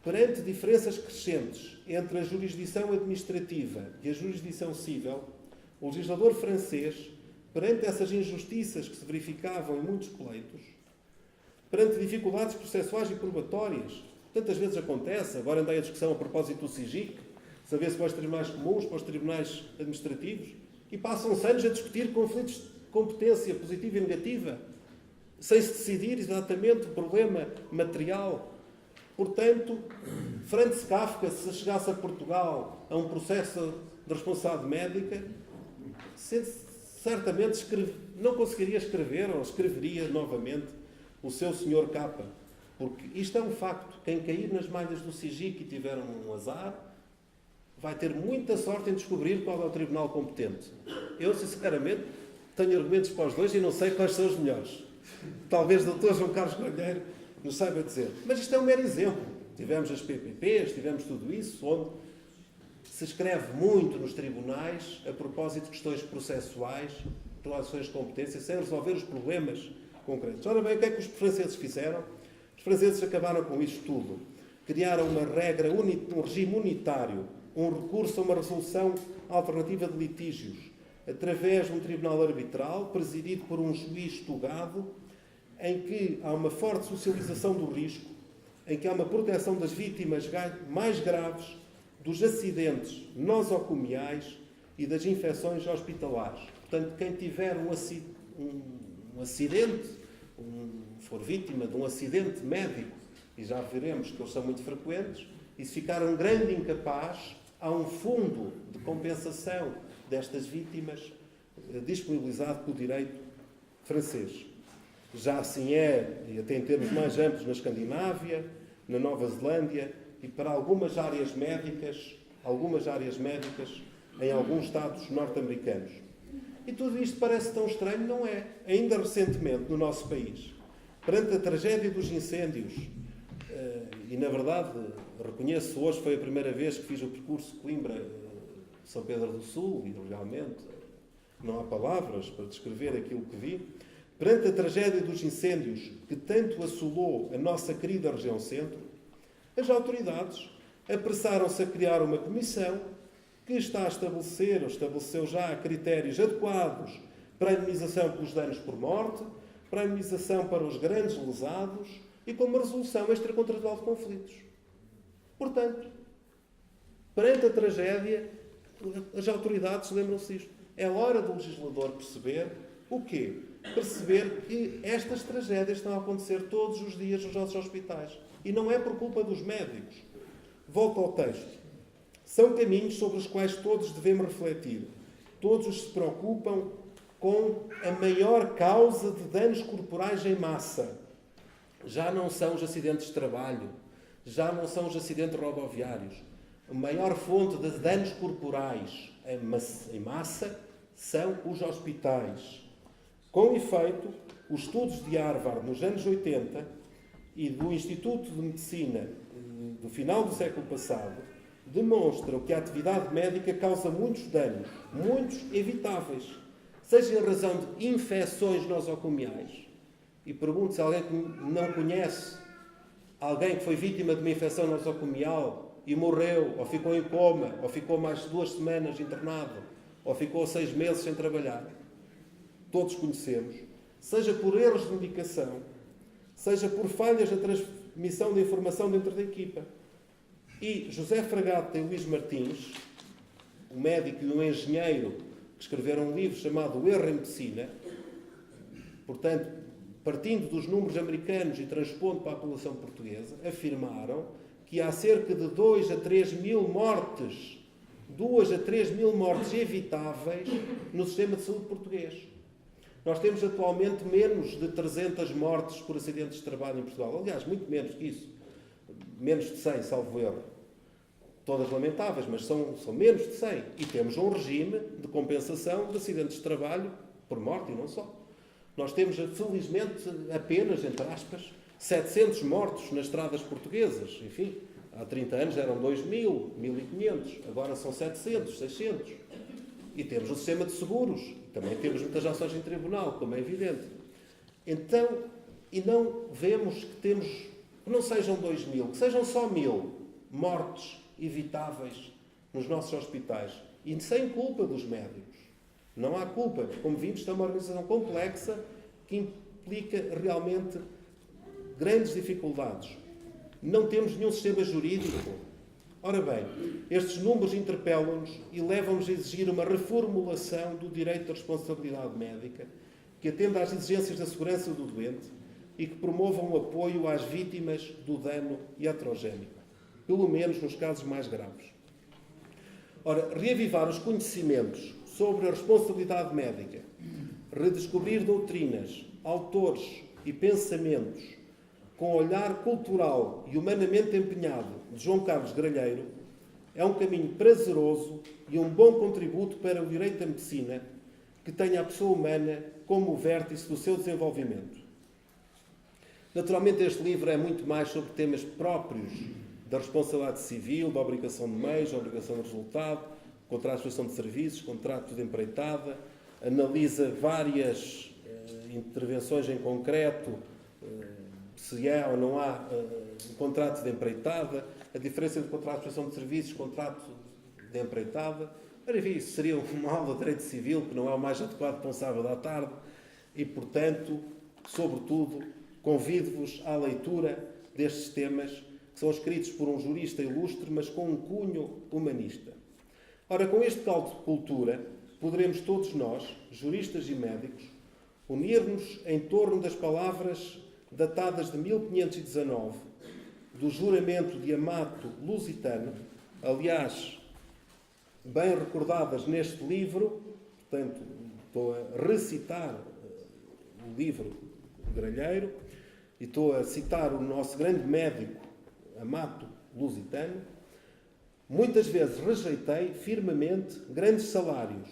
[SPEAKER 4] perante diferenças crescentes entre a jurisdição administrativa e a jurisdição civil, o legislador francês, perante essas injustiças que se verificavam em muitos pleitos, perante dificuldades processuais e probatórias, tantas vezes acontece, agora andei a discussão a propósito do SIGIC, saber se para os tribunais comuns, para os tribunais administrativos, e passam-se anos a discutir conflitos de competência positiva e negativa, sem se decidir exatamente o problema material. Portanto, Franz Kafka, se chegasse a Portugal a um processo de responsabilidade médica, certamente não conseguiria escrever, ou escreveria novamente, o seu Sr. Capa. Porque isto é um facto. Quem cair nas malhas do SIGIC e tiver um azar, vai ter muita sorte em descobrir qual é o tribunal competente. Eu, sinceramente, tenho argumentos para os dois e não sei quais são os melhores. Talvez o Dr. João Carlos Coelheiro nos saiba dizer. Mas isto é um mero exemplo. Tivemos as PPPs, tivemos tudo isso, onde se escreve muito nos tribunais a propósito de questões processuais, relações de competência, sem resolver os problemas concretos. Ora bem, o que é que os franceses fizeram? Os franceses acabaram com isto tudo. Criaram uma regra, um regime unitário, um recurso a uma resolução alternativa de litígios, através de um tribunal arbitral, presidido por um juiz togado, em que há uma forte socialização do risco, em que há uma proteção das vítimas mais graves, dos acidentes nosocomiais e das infecções hospitalares. Portanto, quem tiver um acidente, for vítima de um acidente médico, e já veremos que eles são muito frequentes, e se ficar um grande incapaz, há um fundo de compensação destas vítimas disponibilizado pelo direito francês. Já assim é, e até em termos mais amplos, na Escandinávia, na Nova Zelândia e para algumas áreas médicas em alguns estados norte-americanos. E tudo isto parece tão estranho, não é? Ainda recentemente, no nosso país, perante a tragédia dos incêndios, e na verdade, reconheço, hoje foi a primeira vez que fiz o percurso Coimbra-São Pedro do Sul, e realmente não há palavras para descrever aquilo que vi. Perante a tragédia dos incêndios que tanto assolou a nossa querida região centro, as autoridades apressaram-se a criar uma comissão que está a estabelecer, ou estabeleceu já, critérios adequados para a indemnização pelos danos por morte, para a indemnização para os grandes lesados e com uma resolução extracontratual de conflitos. Portanto, perante a tragédia, as autoridades lembram-se disto. É hora do legislador perceber o quê? Perceber que estas tragédias estão a acontecer todos os dias nos nossos hospitais. E não é por culpa dos médicos. Volto ao texto. São caminhos sobre os quais todos devemos refletir. Todos os que se preocupam com a maior causa de danos corporais em massa. Já não são os acidentes de trabalho, já não são os acidentes rodoviários. A maior fonte de danos corporais em massa são os hospitais. Com efeito, os estudos de Harvard nos anos 80 e do Instituto de Medicina do final do século passado demonstram que a atividade médica causa muitos danos, muitos evitáveis, seja em razão de infecções nosocomiais. E pergunto se alguém que não conhece alguém que foi vítima de uma infecção nosocomial e morreu, ou ficou em coma, ou ficou mais de 2 semanas internado, ou ficou 6 meses sem trabalhar. Todos conhecemos. Seja por erros de medicação, seja por falhas na transmissão de informação dentro da equipa. E José Fragata e Luís Martins, um médico e um engenheiro, que escreveram um livro chamado O Erro em Medicina, portanto, partindo dos números americanos e transpondo para a população portuguesa, afirmaram que há cerca de 2 a 3 mil mortes, 2 a 3 mil mortes evitáveis no sistema de saúde português. Nós temos atualmente menos de 300 mortes por acidentes de trabalho em Portugal. Aliás, muito menos que isso. menos de 100, salvo erro. Todas lamentáveis, mas são menos de 100. E temos um regime de compensação de acidentes de trabalho por morte e não só. Nós temos, felizmente, apenas, entre aspas, 700 mortos nas estradas portuguesas. Enfim, há 30 anos eram 2.000, 1.500, agora são 700, 600. E temos o sistema de seguros, também temos muitas ações em tribunal, como é evidente. Então, e não vemos que temos, que não sejam 2.000, que sejam só 1.000 mortes evitáveis nos nossos hospitais. E sem culpa dos médicos. Não há culpa. Como vimos, isto é uma organização complexa que implica realmente grandes dificuldades. Não temos nenhum sistema jurídico. Ora bem, estes números interpelam-nos e levam-nos a exigir uma reformulação do direito da responsabilidade médica que atenda às exigências da segurança do doente e que promova um apoio às vítimas do dano iatrogénico, pelo menos nos casos mais graves. Ora, reavivar os conhecimentos sobre a responsabilidade médica, redescobrir doutrinas, autores e pensamentos com olhar cultural e humanamente empenhado de João Carlos Gralheiro é um caminho prazeroso e um bom contributo para o direito da medicina que tenha a pessoa humana como o vértice do seu desenvolvimento. Naturalmente, este livro é muito mais sobre temas próprios da responsabilidade civil, da obrigação de meios, da obrigação de resultado, contrato de prestação de serviços, contrato de empreitada, analisa várias intervenções em concreto, se há ou não há um contrato de empreitada, a diferença entre contrato de prestação de serviços e contrato de empreitada. Enfim, isso seria uma aula de direito civil, que não é o mais adequado para um sábado à tarde, e, portanto, sobretudo, convido-vos à leitura destes temas, que são escritos por um jurista ilustre, mas com um cunho humanista. Ora, com este caldo de cultura, poderemos todos nós, juristas e médicos, unir-nos em torno das palavras datadas de 1519, do juramento de Amato Lusitano, aliás, bem recordadas neste livro, portanto, estou a recitar o livro Gralheiro, e estou a citar o nosso grande médico, Amato Lusitano. Muitas vezes rejeitei firmemente grandes salários,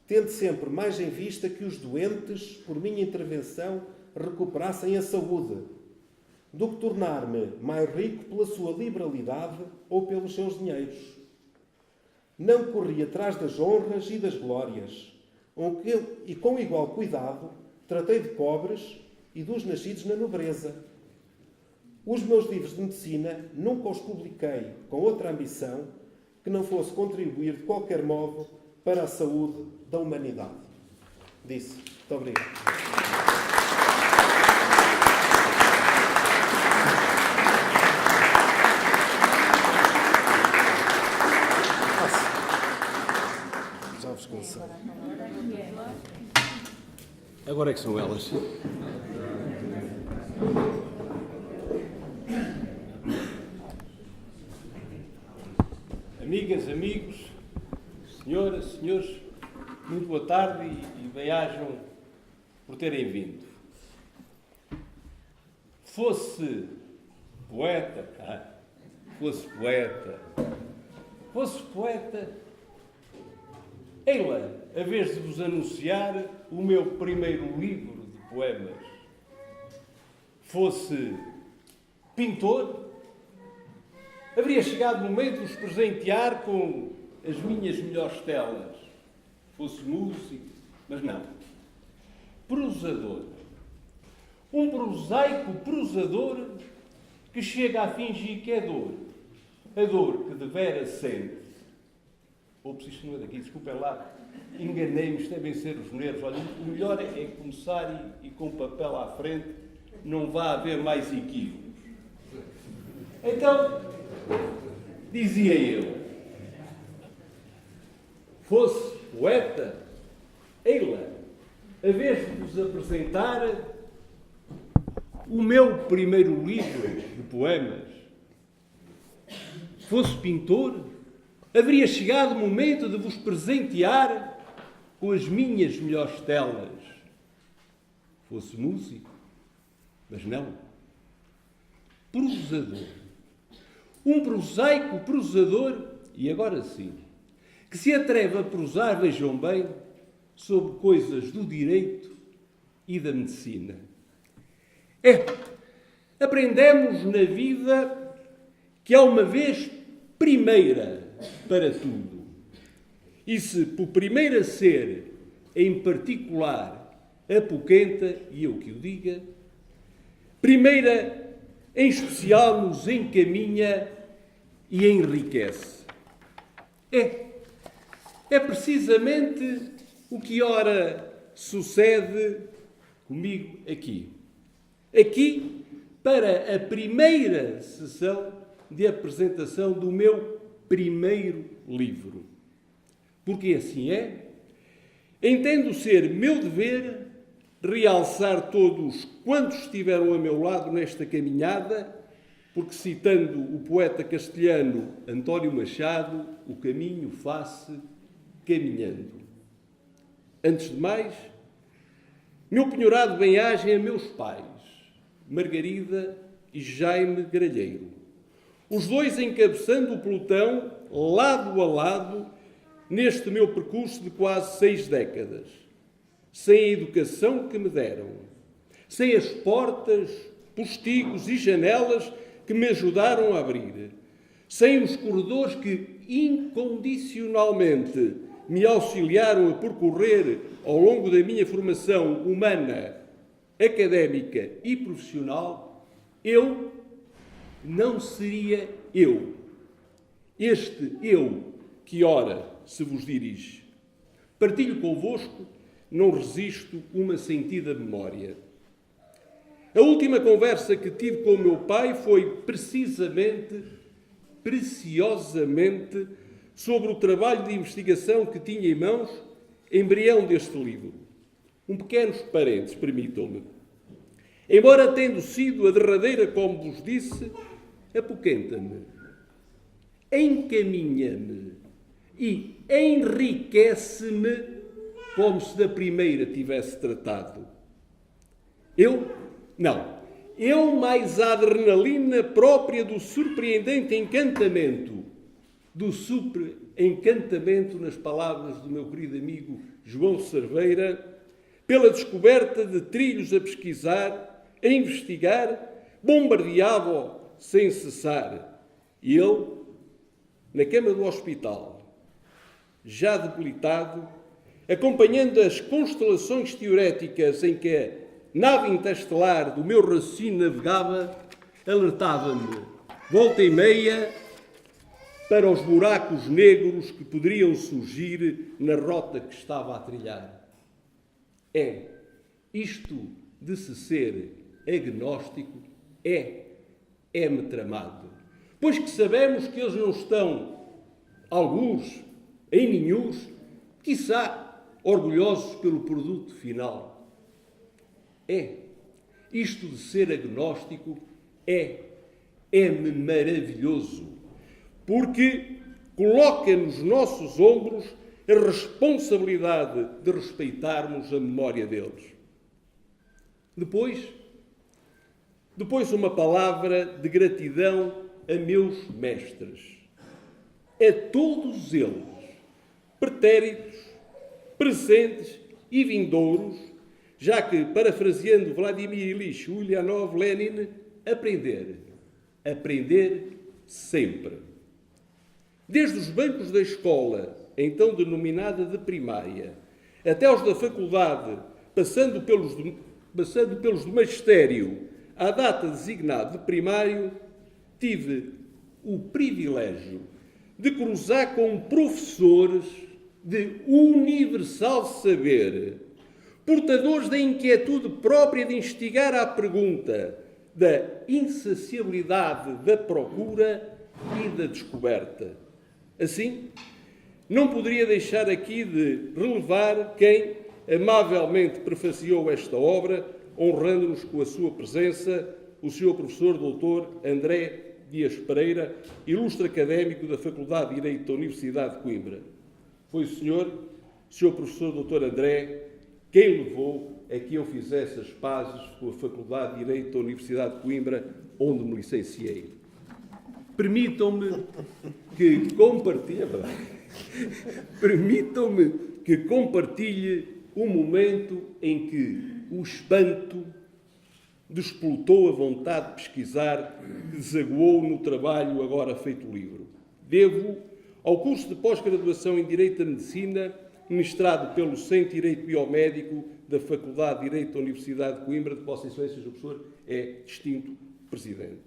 [SPEAKER 4] tendo sempre mais em vista que os doentes, por minha intervenção, recuperassem a saúde, do que tornar-me mais rico pela sua liberalidade ou pelos seus dinheiros. Não corri atrás das honras e das glórias, e com igual cuidado tratei de pobres e dos nascidos na nobreza. Os meus livros de medicina nunca os publiquei com outra ambição que não fosse contribuir de qualquer modo para a saúde da humanidade. Disse. Muito obrigado. Já vos cansei.
[SPEAKER 3] Agora é que são elas.
[SPEAKER 5] Amigas, amigos, senhoras, senhores, muito boa tarde e bem-ajam por terem vindo. Fosse poeta, ei-la, a vez de vos anunciar o meu primeiro livro de poemas. Fosse pintor, haveria chegado o momento de vos presentear com as minhas melhores telas. Fosse músico, mas não. Prosador. Um prosaico prosador que chega a fingir que é dor. A dor que devera sente. Ops, isto não é daqui, desculpem lá. Enganei-me, isto devem ser os nervos. Olha, o melhor é começar e com o papel à frente não vai haver mais equívocos. Então, dizia eu, fosse poeta, ei-la, a vez de vos apresentar o meu primeiro livro de poemas. Fosse pintor, haveria chegado o momento de vos presentear com as minhas melhores telas. Fosse músico, mas não. Prosador. Um prosaico prosador, e agora sim, que se atreve a prosar, vejam bem, sobre coisas do direito e da medicina. Aprendemos na vida que há uma vez primeira para tudo. E se por primeira ser, em particular, apoquenta, e eu que o diga, primeira, em especial, nos encaminha e enriquece. É precisamente o que ora sucede comigo aqui. Aqui, para a primeira sessão de apresentação do meu primeiro livro. Porque assim entendo ser meu dever realçar todos quantos estiveram a meu lado nesta caminhada, porque, citando o poeta castelhano António Machado, o caminho faz-se caminhando. Antes de mais, meu penhorado bem-ajem a meus pais, Margarida e Jaime Gralheiro, os dois encabeçando o pelotão, lado a lado, neste meu percurso de quase 6 décadas, sem a educação que me deram, sem as portas, postigos e janelas que me ajudaram a abrir, sem os corredores que incondicionalmente me auxiliaram a percorrer ao longo da minha formação humana, académica e profissional, eu não seria eu. Este eu que ora se vos dirige. Partilho convosco, não resisto, uma sentida memória. A última conversa que tive com o meu pai foi preciosamente, sobre o trabalho de investigação que tinha em mãos, embrião deste livro. Um pequeno parênteses, permitam-me. Embora tendo sido a derradeira, como vos disse, apoquenta-me, encaminha-me e enriquece-me como se da primeira tivesse tratado. Eu mais a adrenalina própria do surpreendente encantamento, nas palavras do meu querido amigo João Cerveira, pela descoberta de trilhos a pesquisar, a investigar, bombardeava sem cessar. E ele, na cama do hospital, já debilitado, acompanhando as constelações teoréticas em que a nave interestelar do meu raciocínio navegava, alertava-me, volta e meia, para os buracos negros que poderiam surgir na rota que estava a trilhar. Isto de se ser agnóstico é-me tramado. Pois que sabemos que eles não estão, alguns, em nenhuns, quiçá, orgulhosos pelo produto final. Isto de ser agnóstico é-me maravilhoso, porque coloca nos nossos ombros a responsabilidade de respeitarmos a memória deles. Depois uma palavra de gratidão a meus mestres, a todos eles, pretéritos, presentes e vindouros, já que, parafraseando Vladimir Ilyich Ulyanov Lenin, aprender sempre. Desde os bancos da escola, então denominada de primária, até os da faculdade, passando pelos do magistério, à data designada de primário, tive o privilégio de cruzar com professores de universal saber, portadores da inquietude própria de instigar à pergunta, da insaciabilidade da procura e da descoberta. Assim, não poderia deixar aqui de relevar quem amavelmente prefaciou esta obra, honrando-nos com a sua presença, o Sr. Professor Dr. André Dias Pereira, ilustre académico da Faculdade de Direito da Universidade de Coimbra. Foi o Sr. Professor Dr. André quem levou a que eu fizesse as pazes com a Faculdade de Direito da Universidade de Coimbra, onde me licenciei. permitam-me que compartilhe, permitam-me que compartilhe um momento em que o espanto desplotou a vontade de pesquisar que desaguou no trabalho agora feito livro. Devo ao curso de pós-graduação em Direito da Medicina, ministrado pelo Centro de Direito Biomédico da Faculdade de Direito da Universidade de Coimbra, de Vossa Excelência, o professor é distinto presidente.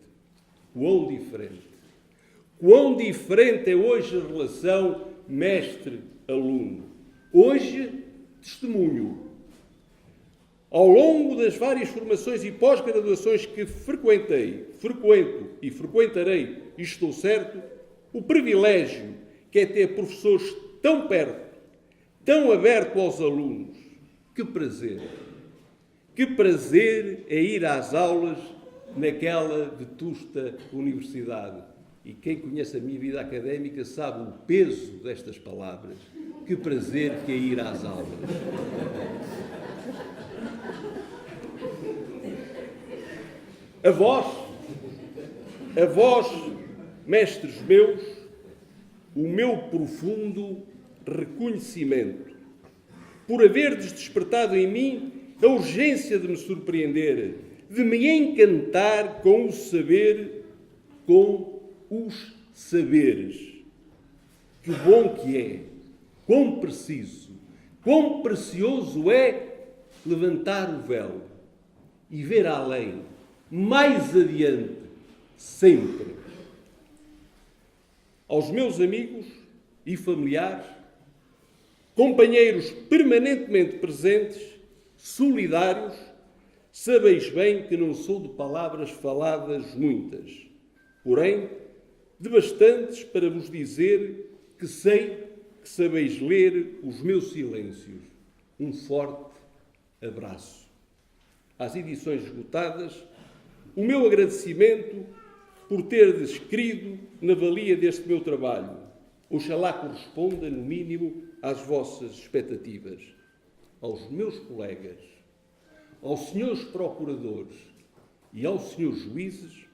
[SPEAKER 5] Quão diferente é hoje a relação mestre-aluno. Hoje, testemunho. Ao longo das várias formações e pós-graduações que frequento e frequentarei, e estou certo, o privilégio que é ter professores tão perto, tão aberto aos alunos. Que prazer! Que prazer é ir às aulas naquela vetusta universidade. E quem conhece a minha vida académica sabe o peso destas palavras. Que prazer que é ir às aulas. A vós, mestres meus, o meu profundo reconhecimento por haverdes despertado em mim a urgência de me surpreender, de me encantar com o saber, com os saberes. Que bom que é, quão preciso, quão precioso é levantar o véu e ver além, mais adiante, sempre. Aos meus amigos e familiares, companheiros permanentemente presentes, solidários, sabeis bem que não sou de palavras faladas muitas, porém, de bastantes para vos dizer que sei que sabeis ler os meus silêncios. Um forte abraço. Às edições esgotadas, o meu agradecimento por terdes escrito na valia deste meu trabalho. Oxalá corresponda, no mínimo, às vossas expectativas. Aos meus colegas, aos senhores procuradores e aos senhores juízes,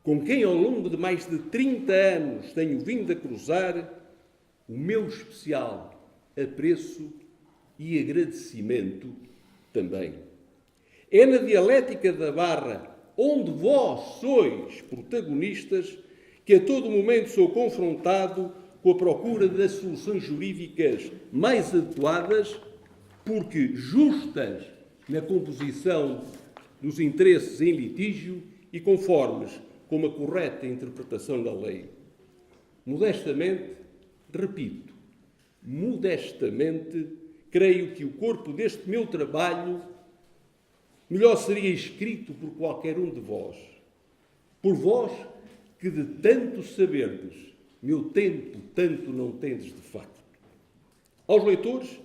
[SPEAKER 5] com quem ao longo de mais de 30 anos tenho vindo a cruzar, o meu especial apreço e agradecimento também. É na dialética da barra, onde vós sois protagonistas, que a todo momento sou confrontado com a procura das soluções jurídicas mais adequadas, porque justas na composição dos interesses em litígio e conformes com uma correta interpretação da lei. Modestamente, repito, modestamente, creio que o corpo deste meu trabalho melhor seria escrito por qualquer um de vós. Por vós que de tanto saberdes, meu tempo tanto não tendes de facto. Aos leitores,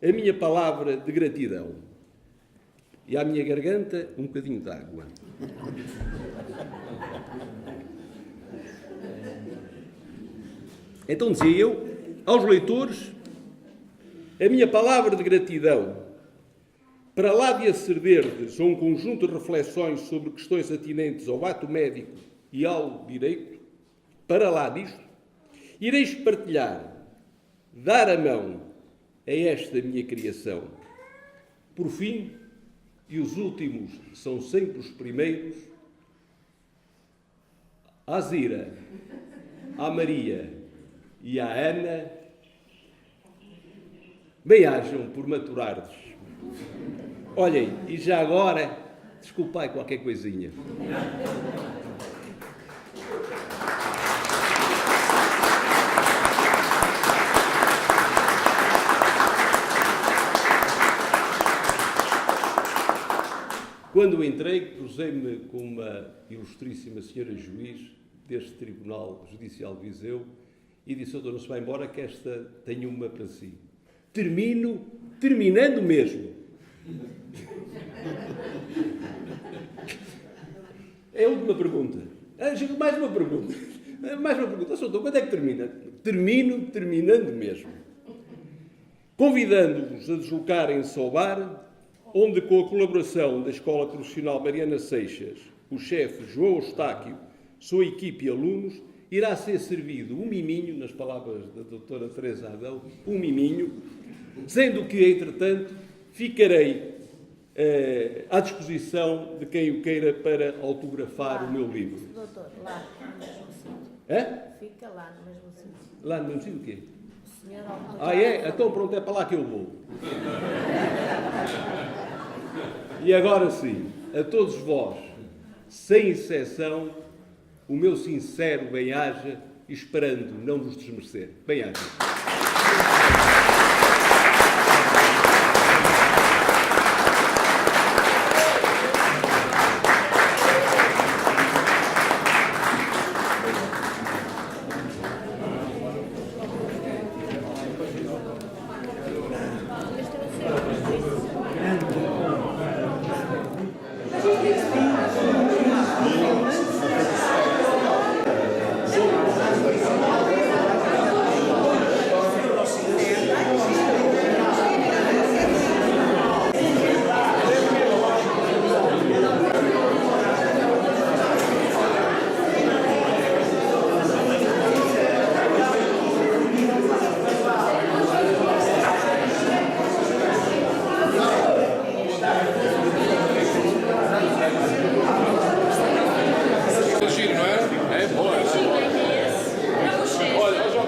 [SPEAKER 5] a minha palavra de gratidão. E à minha garganta, um bocadinho de água. Então dizia eu, aos leitores, a minha palavra de gratidão. Para lá de acederdes a um conjunto de reflexões sobre questões atinentes ao ato médico e ao direito, para lá disto, ireis partilhar, dar a mão a esta minha criação. Por fim, e os últimos são sempre os primeiros, à Zira, à Maria e à Ana, bem-ajam por maturardes. Olhem, e já agora, desculpai qualquer coisinha. Quando entrei, cruzei-me com uma ilustríssima senhora juiz deste Tribunal Judicial de Viseu e disse: "Doutor, não se vai embora que esta tem uma para si." Terminando mesmo. É a última pergunta. Mais uma pergunta. Doutor, quando é que termina? Terminando mesmo. Convidando-vos a deslocarem-se ao bar, onde, com a colaboração da Escola Profissional Mariana Seixas, o chefe João Eustáquio, sua equipe e alunos, irá ser servido um miminho, nas palavras da doutora Teresa Adão, um miminho, sendo que, entretanto, ficarei à disposição de quem o queira para autografar o meu livro.
[SPEAKER 2] Doutor, lá no mesmo sítio.
[SPEAKER 5] É?
[SPEAKER 2] Fica lá no mesmo sítio.
[SPEAKER 5] Lá no mesmo sítio o quê?
[SPEAKER 2] O senhor autografo.
[SPEAKER 5] Ah, é? Então pronto, é para lá que eu vou. E agora sim, a todos vós, sem exceção, o meu sincero bem-aja, esperando não vos desmerecer. Bem-aja.
[SPEAKER 6] Giro, não é? É boa. Olha, hoje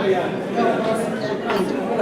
[SPEAKER 2] Parabéns.